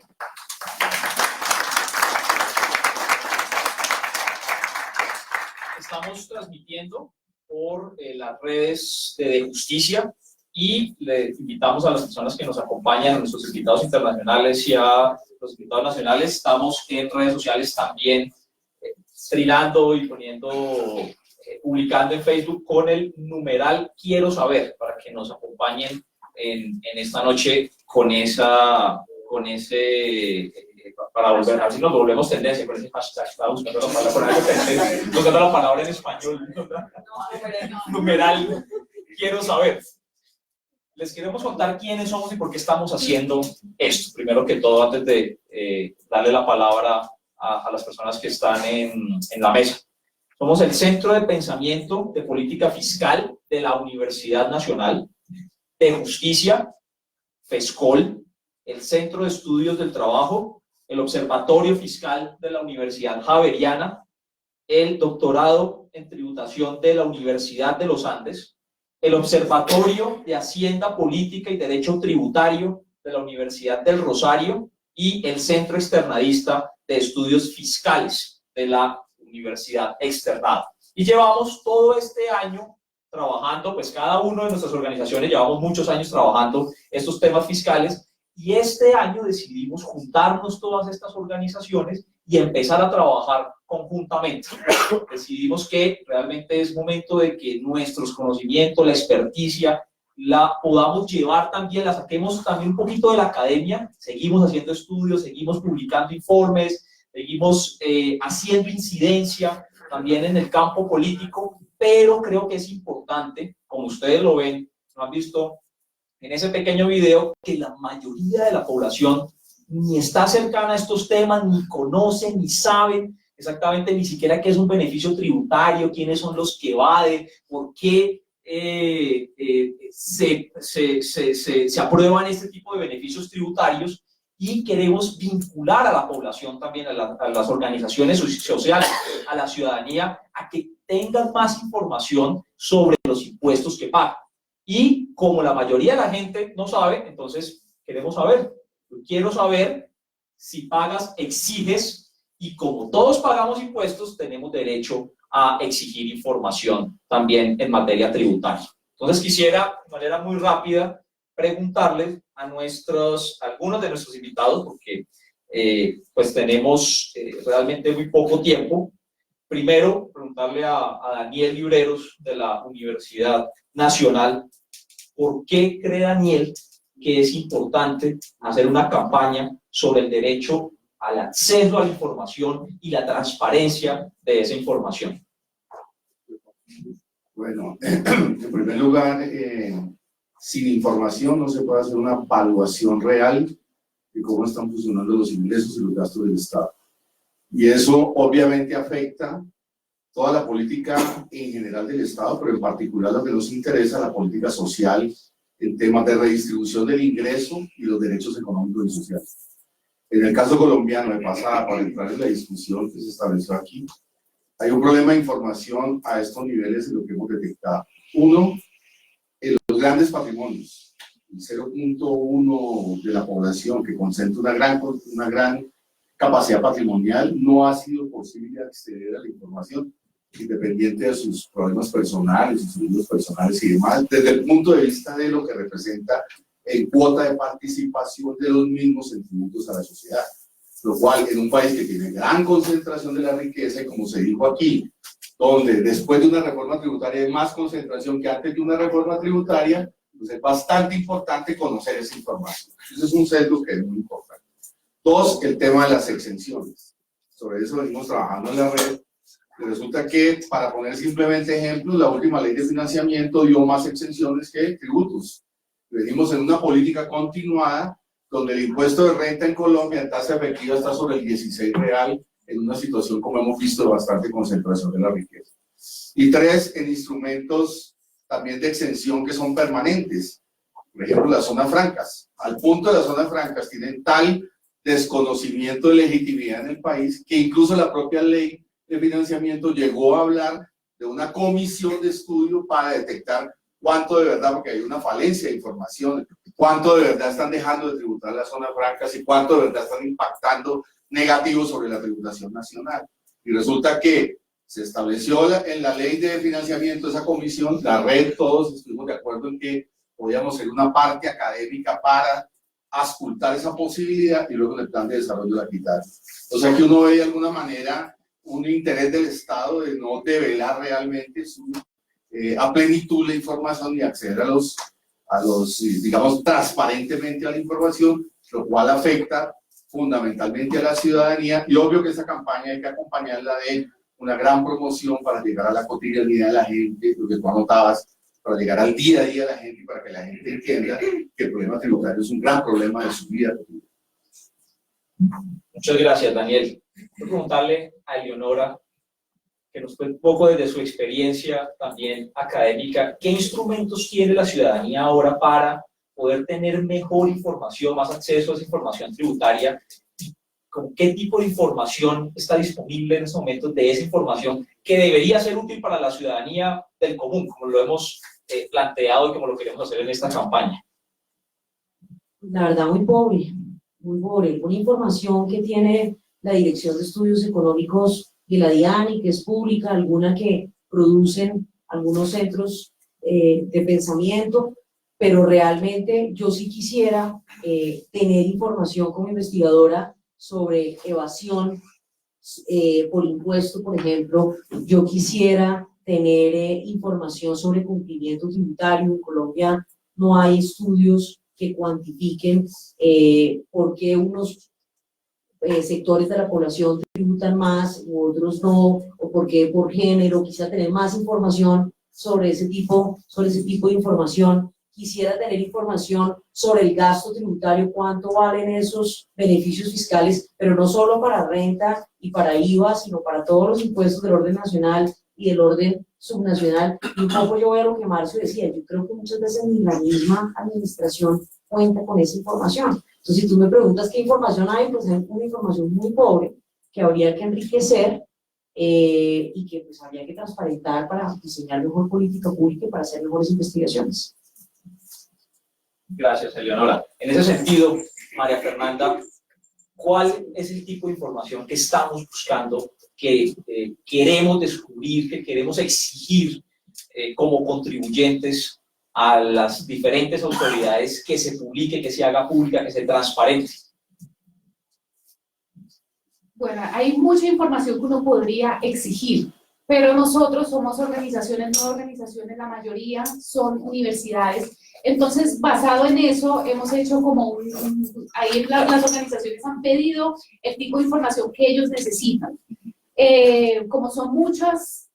S10: Estamos transmitiendo por las redes de Justicia y le invitamos a las personas que nos acompañan, a nuestros invitados internacionales y a los invitados nacionales. Estamos en redes sociales también trilando y publicando en Facebook con el numeral Quiero Saber, para que nos acompañen en esta noche con ese para volver, a ver si nos volvemos tendencia con ese hashtag. Estaba buscando la palabra en español. Numeral Quiero Saber. Les queremos contar quiénes somos y por qué estamos haciendo esto. Primero que todo, antes de darle la palabra a las personas que están en la mesa. Somos el Centro de Pensamiento de Política Fiscal de la Universidad Nacional de Justicia, FESCOL, el Centro de Estudios del Trabajo, el Observatorio Fiscal de la Universidad Javeriana, el Doctorado en Tributación de la Universidad de los Andes, el Observatorio de Hacienda Política y Derecho Tributario de la Universidad del Rosario y el Centro Externadista de Estudios Fiscales de la Universidad Externada. Y llevamos todo este año trabajando, pues cada una de nuestras organizaciones llevamos muchos años trabajando estos temas fiscales, y este año decidimos juntarnos todas estas organizaciones y empezar a trabajar conjuntamente. Decidimos que realmente es momento de que nuestros conocimientos, la experticia, la podamos llevar también, la saquemos también un poquito de la academia. Seguimos haciendo estudios, seguimos publicando informes, seguimos haciendo incidencia también en el campo político, pero creo que es importante, como ustedes lo ven, lo han visto en ese pequeño video, que la mayoría de la población ni está cercana a estos temas, ni conoce, ni sabe exactamente ni siquiera qué es un beneficio tributario, quiénes son los que evaden, por qué se aprueban este tipo de beneficios tributarios, y queremos vincular a la población también, a las organizaciones sociales, a la ciudadanía, a que tengan más información sobre los impuestos que pagan. Y como la mayoría de la gente no sabe, entonces queremos saber. Yo quiero saber si pagas, exiges, y como todos pagamos impuestos, tenemos derecho a exigir información también en materia tributaria. Entonces quisiera, de manera muy rápida, preguntarles a algunos de nuestros invitados, porque pues tenemos realmente muy poco tiempo. Primero, preguntarle a Daniel Libreros de la Universidad Nacional, ¿por qué cree Daniel que es importante hacer una campaña sobre el derecho al acceso a la información y la transparencia de esa información?
S12: Bueno, en primer lugar, sin información no se puede hacer una evaluación real de cómo están funcionando los ingresos y los gastos del Estado. Y eso obviamente afecta toda la política en general del Estado, pero en particular lo que nos interesa, la política social en temas de redistribución del ingreso y los derechos económicos y sociales. En el caso colombiano, de pasada, para entrar en la discusión que se estableció aquí, hay un problema de información a estos niveles de lo que hemos detectado. Uno, en los grandes patrimonios, el 0.1 de la población que concentra una gran capacidad patrimonial, no ha sido posible acceder a la información, independiente de sus problemas personales, sus libros personales y demás, desde el punto de vista de lo que representa en cuota de participación de los mismos en tributos a la sociedad. Lo cual, en un país que tiene gran concentración de la riqueza, y como se dijo aquí, donde después de una reforma tributaria hay más concentración que antes de una reforma tributaria, pues es bastante importante conocer esa información. Ese es un sesgo que es muy importante. Dos, el tema de las exenciones. Sobre eso venimos trabajando en la red. Y resulta que, para poner simplemente ejemplos, la última ley de financiamiento dio más exenciones que tributos. Venimos en una política continuada donde el impuesto de renta en Colombia en tasa efectiva está sobre el 16 real, en una situación, como hemos visto, de bastante concentración de la riqueza. Y tres, en instrumentos también de exención que son permanentes. Por ejemplo, las zonas francas. Al punto de las zonas francas tienen tal desconocimiento de legitimidad en el país que incluso la propia ley de financiamiento llegó a hablar de una comisión de estudio para detectar cuánto de verdad, porque hay una falencia de información, cuánto de verdad están dejando de tributar las zonas francas y cuánto de verdad están impactando negativo sobre la tributación nacional. Y resulta que se estableció en la ley de financiamiento esa comisión, la red, todos estuvimos de acuerdo en que podíamos ser una parte académica para auscultar esa posibilidad y luego en el plan de desarrollo la quitar. O sea que uno ve de alguna manera un interés del Estado de no develar realmente a plenitud la información y acceder a los, digamos, transparentemente a la información, lo cual afecta fundamentalmente a la ciudadanía, y obvio que esa campaña hay que acompañarla de una gran promoción para llegar a la cotidianidad de la gente, lo que tú anotabas, para llegar al día a día de la gente y para que la gente entienda que el problema tributario es un gran problema de su vida.
S10: Muchas gracias, Daniel. Quiero preguntarle a Eleonora, que nos cuente un poco desde su experiencia también académica, ¿qué instrumentos tiene la ciudadanía ahora para poder tener mejor información, más acceso a esa información tributaria? ¿Con qué tipo de información está disponible en estos momentos de esa información que debería ser útil para la ciudadanía del común, como lo hemos planteado y como lo queremos hacer en esta campaña?
S1: La verdad, muy pobre, muy pobre. Una información que tiene la Dirección de Estudios Económicos de la DIANI, que es pública, alguna que producen algunos centros de pensamiento, pero realmente yo sí quisiera tener información como investigadora sobre evasión por impuesto, por ejemplo. Yo quisiera tener información sobre cumplimiento tributario. En Colombia no hay estudios que cuantifiquen por qué unos sectores de la población tributan más u otros no, o por qué por género. Quisiera tener más información sobre ese tipo de información. Quisiera tener información sobre el gasto tributario, cuánto valen esos beneficios fiscales, pero no solo para renta y para IVA, sino para todos los impuestos del orden nacional y del orden subnacional. Y un poco yo veo lo que Marcio decía, yo creo que muchas veces ni la misma administración cuenta con esa información. Entonces, si tú me preguntas qué información hay, pues hay una información muy pobre que habría que enriquecer y que pues habría que transparentar para diseñar mejor política pública y para hacer mejores investigaciones.
S10: Gracias, Eleonora. En ese sentido, María Fernanda, ¿cuál es el tipo de información que estamos buscando, que queremos descubrir, que queremos exigir como contribuyentes a las diferentes autoridades que se publique, que se haga pública, que se transparente?
S5: Bueno, hay mucha información que uno podría exigir, pero nosotros somos organizaciones, no organizaciones, la mayoría son universidades. Entonces, basado en eso, hemos hecho como ahí las organizaciones han pedido el tipo de información que ellos necesitan. Como son muchas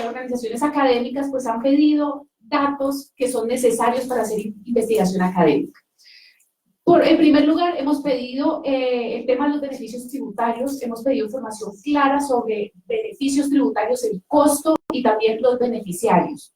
S5: organizaciones académicas, pues han pedido datos que son necesarios para hacer investigación académica. En primer lugar, hemos pedido el tema de los beneficios tributarios, hemos pedido información clara sobre beneficios tributarios, el costo y también los beneficiarios.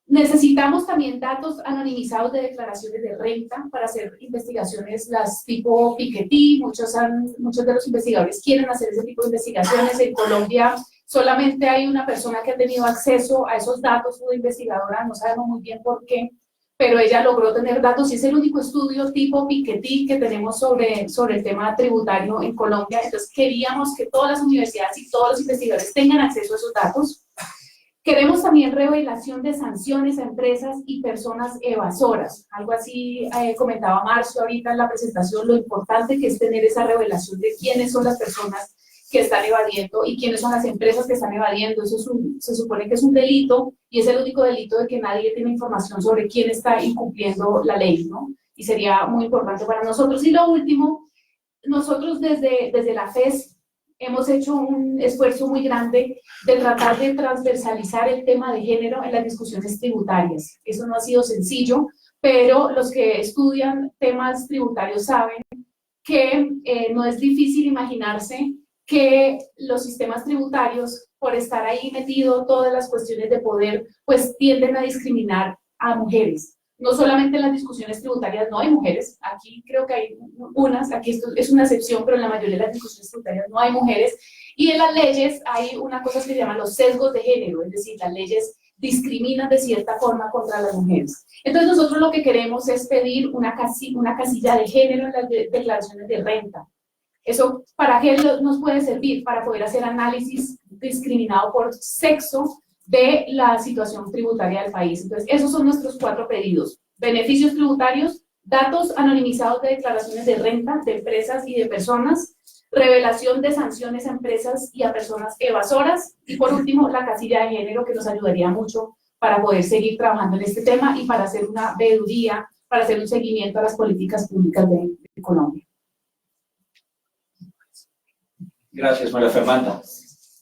S13: Necesitamos también datos anonimizados de declaraciones de renta para hacer investigaciones las tipo Piketty. Muchos de los investigadores quieren hacer ese tipo de investigaciones. En Colombia solamente hay una persona que ha tenido acceso a esos datos, una investigadora, no sabemos muy bien por qué, pero ella logró tener datos y es el único estudio tipo Piketty que tenemos sobre el tema tributario en Colombia. Entonces queríamos que todas las universidades y todos los investigadores tengan acceso a esos datos. Queremos también revelación de sanciones a empresas y personas evasoras. Algo así comentaba Marcio ahorita en la presentación, lo importante que es tener esa revelación de quiénes son las personas que están evadiendo y quiénes son las empresas que están evadiendo. Eso se supone que es un delito y es el único delito de que nadie tiene información sobre quién está incumpliendo la ley, ¿no? Y sería muy importante para nosotros. Y lo último, nosotros desde la FES hemos hecho un esfuerzo muy grande de tratar de transversalizar el tema de género en las discusiones tributarias. Eso no ha sido sencillo, pero los que estudian temas tributarios saben que no es difícil imaginarse que los sistemas tributarios, por estar ahí metido todas las cuestiones de poder, pues tienden a discriminar a mujeres. No solamente en las discusiones tributarias no hay mujeres, aquí creo que hay unas, aquí esto es una excepción, pero en la mayoría de las discusiones tributarias no hay mujeres, y en las leyes hay una cosa que se llama los sesgos de género, es decir, las leyes discriminan de cierta forma contra las mujeres. Entonces nosotros lo que queremos es pedir una casilla de género en las declaraciones de renta. ¿Eso para qué nos puede servir? Para poder hacer análisis discriminado por sexo de la situación tributaria del país. Entonces, esos son nuestros 4 pedidos. Beneficios tributarios, datos anonimizados de declaraciones de renta de empresas y de personas, revelación de sanciones a empresas y a personas evasoras, y por último, la casilla de género, que nos ayudaría mucho para poder seguir trabajando en este tema y para hacer una veeduría, para hacer un seguimiento a las políticas públicas de Colombia.
S10: Gracias, María Fernanda.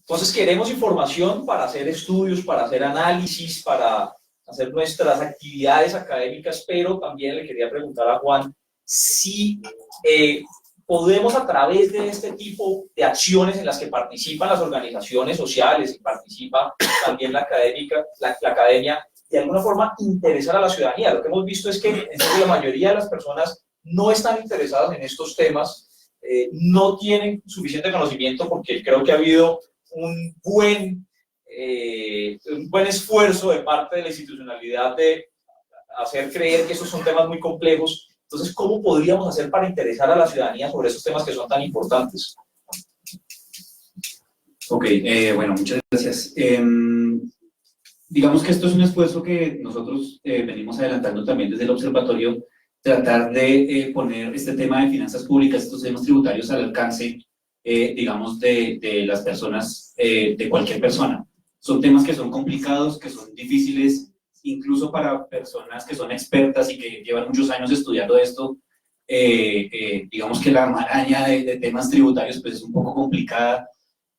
S10: Entonces queremos información para hacer estudios, para hacer análisis, para hacer nuestras actividades académicas, pero también le quería preguntar a Juan si podemos a través de este tipo de acciones en las que participan las organizaciones sociales y participa también la academia, de alguna forma interesar a la ciudadanía. Lo que hemos visto es que en serio, la mayoría de las personas no están interesadas en estos temas, no tienen suficiente conocimiento, porque creo que ha habido un buen esfuerzo de parte de la institucionalidad de hacer creer que esos son temas muy complejos. Entonces, ¿cómo podríamos hacer para interesar a la ciudadanía sobre esos temas que son tan importantes?
S14: Ok, bueno, muchas gracias. Digamos que esto es un esfuerzo que nosotros venimos adelantando también desde el observatorio, tratar de poner este tema de finanzas públicas, estos temas tributarios al alcance, digamos, de las personas, de cualquier persona. Son temas que son complicados, que son difíciles, incluso para personas que son expertas y que llevan muchos años estudiando esto. Digamos que la maraña de temas tributarios pues es un poco complicada.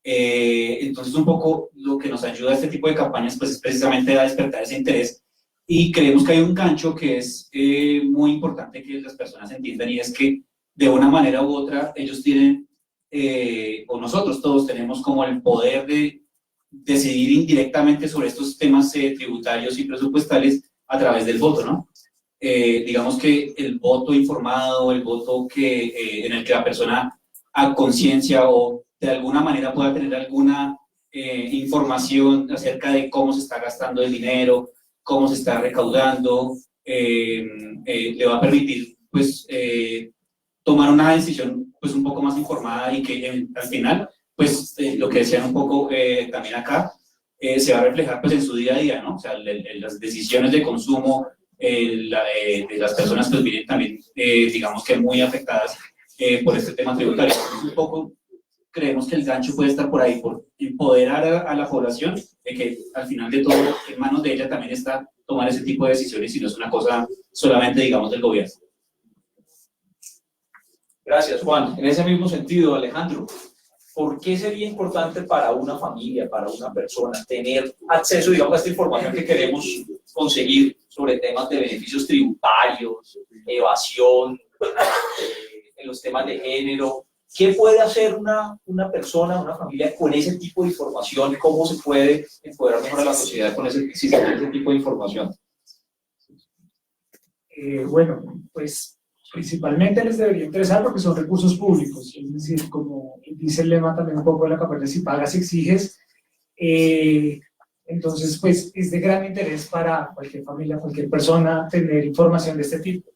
S14: Entonces un poco lo que nos ayuda a este tipo de campañas pues es precisamente a despertar ese interés, y creemos que hay un gancho que es muy importante que las personas entiendan, y es que de una manera u otra ellos tienen, o nosotros todos tenemos como el poder de decidir indirectamente sobre estos temas tributarios y presupuestales a través del voto, ¿no? Digamos que el voto informado, el voto en el que la persona a conciencia o de alguna manera pueda tener alguna información acerca de cómo se está gastando el dinero, cómo se está recaudando, le va a permitir pues tomar una decisión pues un poco más informada, y que al final pues lo que decían un poco también acá se va a reflejar pues en su día a día, ¿no? O sea, las decisiones de consumo de las personas pues vienen también digamos que muy afectadas por este tema tributario. Entonces, un poco creemos que el gancho puede estar por ahí, por empoderar a la población, de que al final de todo en manos de ella también está tomar ese tipo de decisiones y no es una cosa solamente, digamos, del gobierno.
S10: Gracias, Juan. En ese mismo sentido, Alejandro, ¿por qué sería importante para una familia, para una persona, tener acceso, digamos, a esta información que queremos conseguir sobre temas de beneficios tributarios, evasión, en los temas de género? ¿Qué puede hacer una persona, una familia con ese tipo de información? ¿Cómo se puede empoderar mejor a la sociedad con ese tipo de información?
S15: Bueno, pues principalmente les debería interesar porque son recursos públicos, es decir, como dice el lema también un poco de la campaña, si pagas, exiges. Entonces, pues es de gran interés para cualquier familia, cualquier persona tener información de este tipo.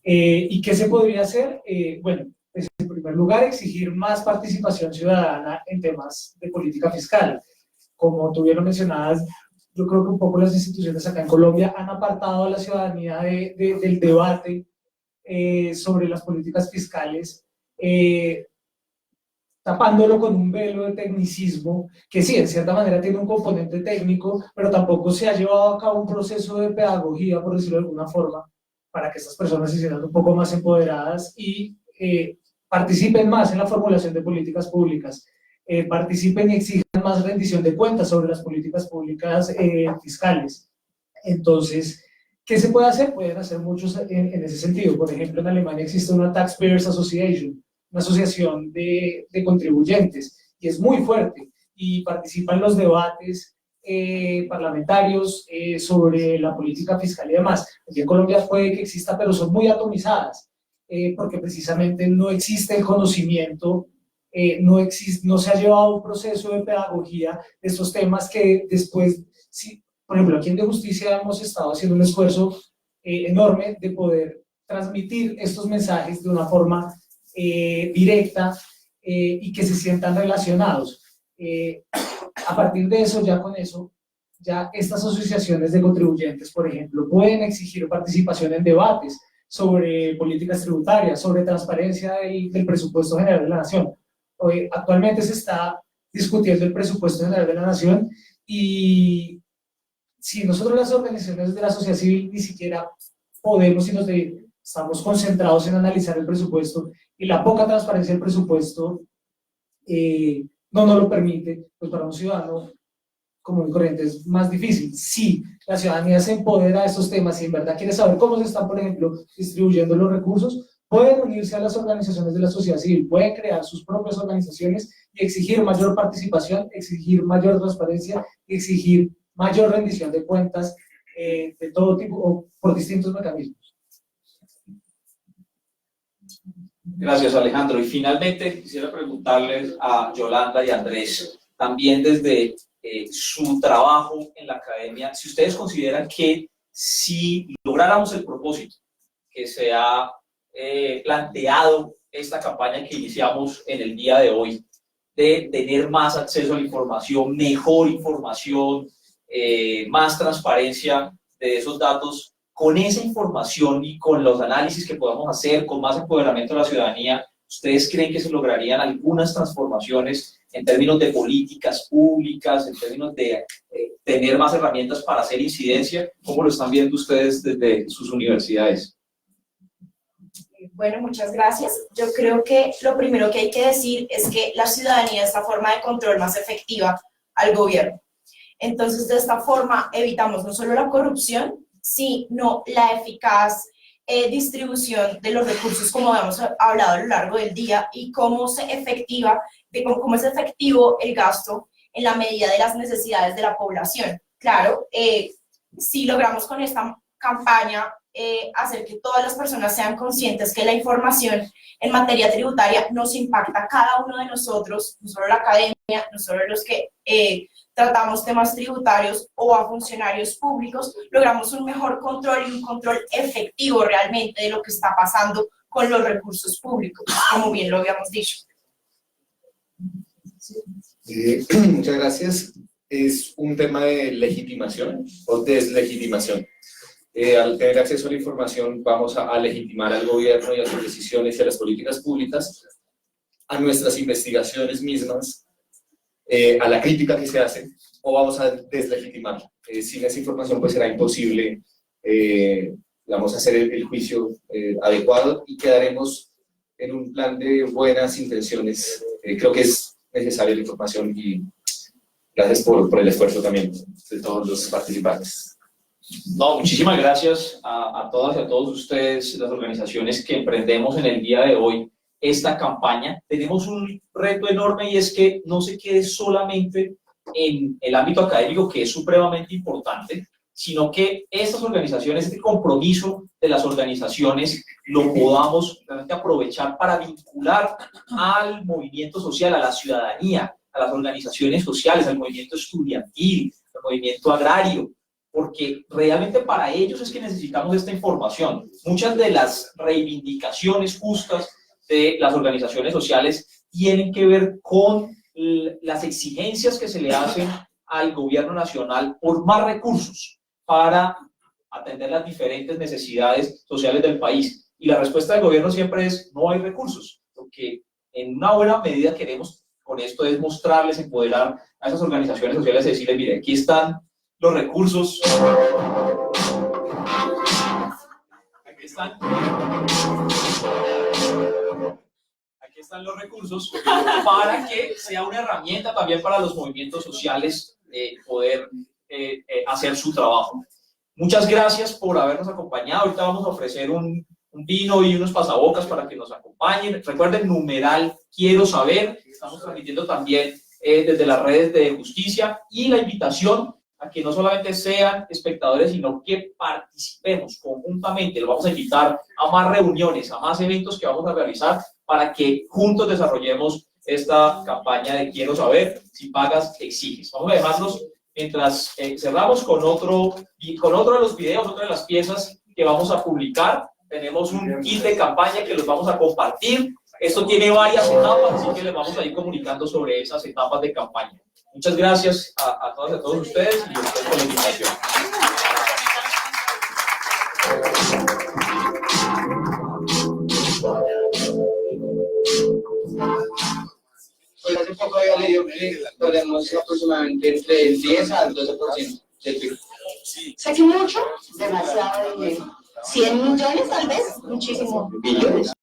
S15: ¿Y qué se podría hacer? Bueno, pues en primer lugar, exigir más participación ciudadana en temas de política fiscal. Como tuvieron mencionadas, yo creo que un poco las instituciones acá en Colombia han apartado a la ciudadanía del debate sobre las políticas fiscales, tapándolo con un velo de tecnicismo, que sí, en cierta manera tiene un componente técnico, pero tampoco se ha llevado a cabo un proceso de pedagogía, por decirlo de alguna forma, para que estas personas se sientan un poco más empoderadas y participen más en la formulación de políticas públicas, participen y exijan más rendición de cuentas sobre las políticas públicas fiscales. Entonces, ¿qué se puede hacer? Pueden hacer muchos en ese sentido. Por ejemplo, en Alemania existe una Taxpayers Association, una asociación de contribuyentes, y es muy fuerte, y participa en los debates parlamentarios sobre la política fiscal y demás. Aquí en Colombia puede que exista, pero son muy atomizadas, porque precisamente no existe el conocimiento, no se ha llevado un proceso de pedagogía de estos temas que después, sí, por ejemplo, aquí en De Justicia hemos estado haciendo un esfuerzo enorme de poder transmitir estos mensajes de una forma directa y que se sientan relacionados. A partir de eso, ya estas asociaciones de contribuyentes, por ejemplo, pueden exigir participación en debates sobre políticas tributarias, sobre transparencia del presupuesto general de la Nación. Actualmente se está discutiendo el presupuesto general de la Nación y si nosotros las organizaciones de la sociedad civil ni siquiera podemos y estamos concentrados en analizar el presupuesto y la poca transparencia del presupuesto no nos lo permite, pues para un ciudadano común y corriente es más difícil. Si la ciudadanía se empodera de estos temas y en verdad quiere saber cómo se están, por ejemplo, distribuyendo los recursos, pueden unirse a las organizaciones de la sociedad civil, pueden crear sus propias organizaciones y exigir mayor participación, exigir mayor transparencia, exigir mayor rendición de cuentas de todo tipo o por distintos mecanismos.
S10: Gracias, Alejandro. Y finalmente quisiera preguntarles a Yolanda y Andrés, también desde su trabajo en la academia, si ustedes consideran que si lográramos el propósito que se ha planteado esta campaña que iniciamos en el día de hoy, de tener más acceso a la información, mejor información, más transparencia de esos datos, con esa información y con los análisis que podamos hacer, con más empoderamiento de la ciudadanía, ¿ustedes creen que se lograrían algunas transformaciones en términos de políticas públicas, en términos de tener más herramientas para hacer incidencia? ¿Cómo lo están viendo ustedes desde sus universidades?
S2: Bueno, muchas gracias. Yo creo que lo primero que hay que decir es que la ciudadanía es la forma de control más efectiva al gobierno. Entonces, de esta forma evitamos no solo la corrupción, sino la eficaz distribución de los recursos, como hemos hablado a lo largo del día, y cómo es efectivo el gasto en la medida de las necesidades de la población. Claro, si logramos con esta campaña hacer que todas las personas sean conscientes que la información en materia tributaria nos impacta a cada uno de nosotros, no solo la academia, no solo los que tratamos temas tributarios o a funcionarios públicos, logramos un mejor control y un control efectivo realmente de lo que está pasando con los recursos públicos, como bien lo habíamos dicho.
S16: Muchas gracias. Es un tema de legitimación o deslegitimación. Al tener acceso a la información vamos a legitimar al gobierno y a sus decisiones y a las políticas públicas, a nuestras investigaciones mismas, a la crítica que se hace, o vamos a deslegitimar. Sin esa información pues será imposible vamos a hacer el juicio adecuado y quedaremos en un plan de buenas intenciones. Creo que es necesaria la información y gracias por el esfuerzo también de todos los participantes.
S10: No, muchísimas gracias a todas y a todos ustedes, las organizaciones que emprendemos en el día de hoy esta campaña. Tenemos un reto enorme y es que no se quede solamente en el ámbito académico, que es supremamente importante, sino que estas organizaciones, este compromiso de las organizaciones, lo podamos realmente aprovechar para vincular al movimiento social, a la ciudadanía, a las organizaciones sociales, al movimiento estudiantil, al movimiento agrario, porque realmente para ellos es que necesitamos esta información. Muchas de las reivindicaciones justas de las organizaciones sociales tienen que ver con las exigencias que se le hacen al gobierno nacional por más recursos para atender las diferentes necesidades sociales del país. Y la respuesta del gobierno siempre es: no hay recursos. Lo que en una buena medida queremos con esto es mostrarles, empoderar a esas organizaciones sociales y decirles: mire, aquí están los recursos. Aquí están los recursos para que sea una herramienta también para los movimientos sociales poder hacer su trabajo. Muchas gracias por habernos acompañado. Ahorita vamos a ofrecer un vino y unos pasabocas para que nos acompañen. Recuerden, numeral quiero saber. Estamos transmitiendo también desde las redes de justicia, y la invitación a que no solamente sean espectadores, sino que participemos conjuntamente. Los vamos a invitar a más reuniones, a más eventos que vamos a realizar para que juntos desarrollemos esta campaña de quiero saber, si pagas, exiges. Vamos a dejarlos mientras cerramos con otro de los videos, otra de las piezas que vamos a publicar. Tenemos un kit de campaña que los vamos a compartir. Esto tiene varias etapas, así que les vamos a ir comunicando sobre esas etapas de campaña. Muchas gracias a todas y a todos ustedes y a ustedes por la invitación.
S17: Pues hace poco había leído que perdemos aproximadamente entre el 10 al 12% del PIB.
S18: Sé que mucho, demasiado dinero. 100 millones tal vez, muchísimo.
S17: Billones.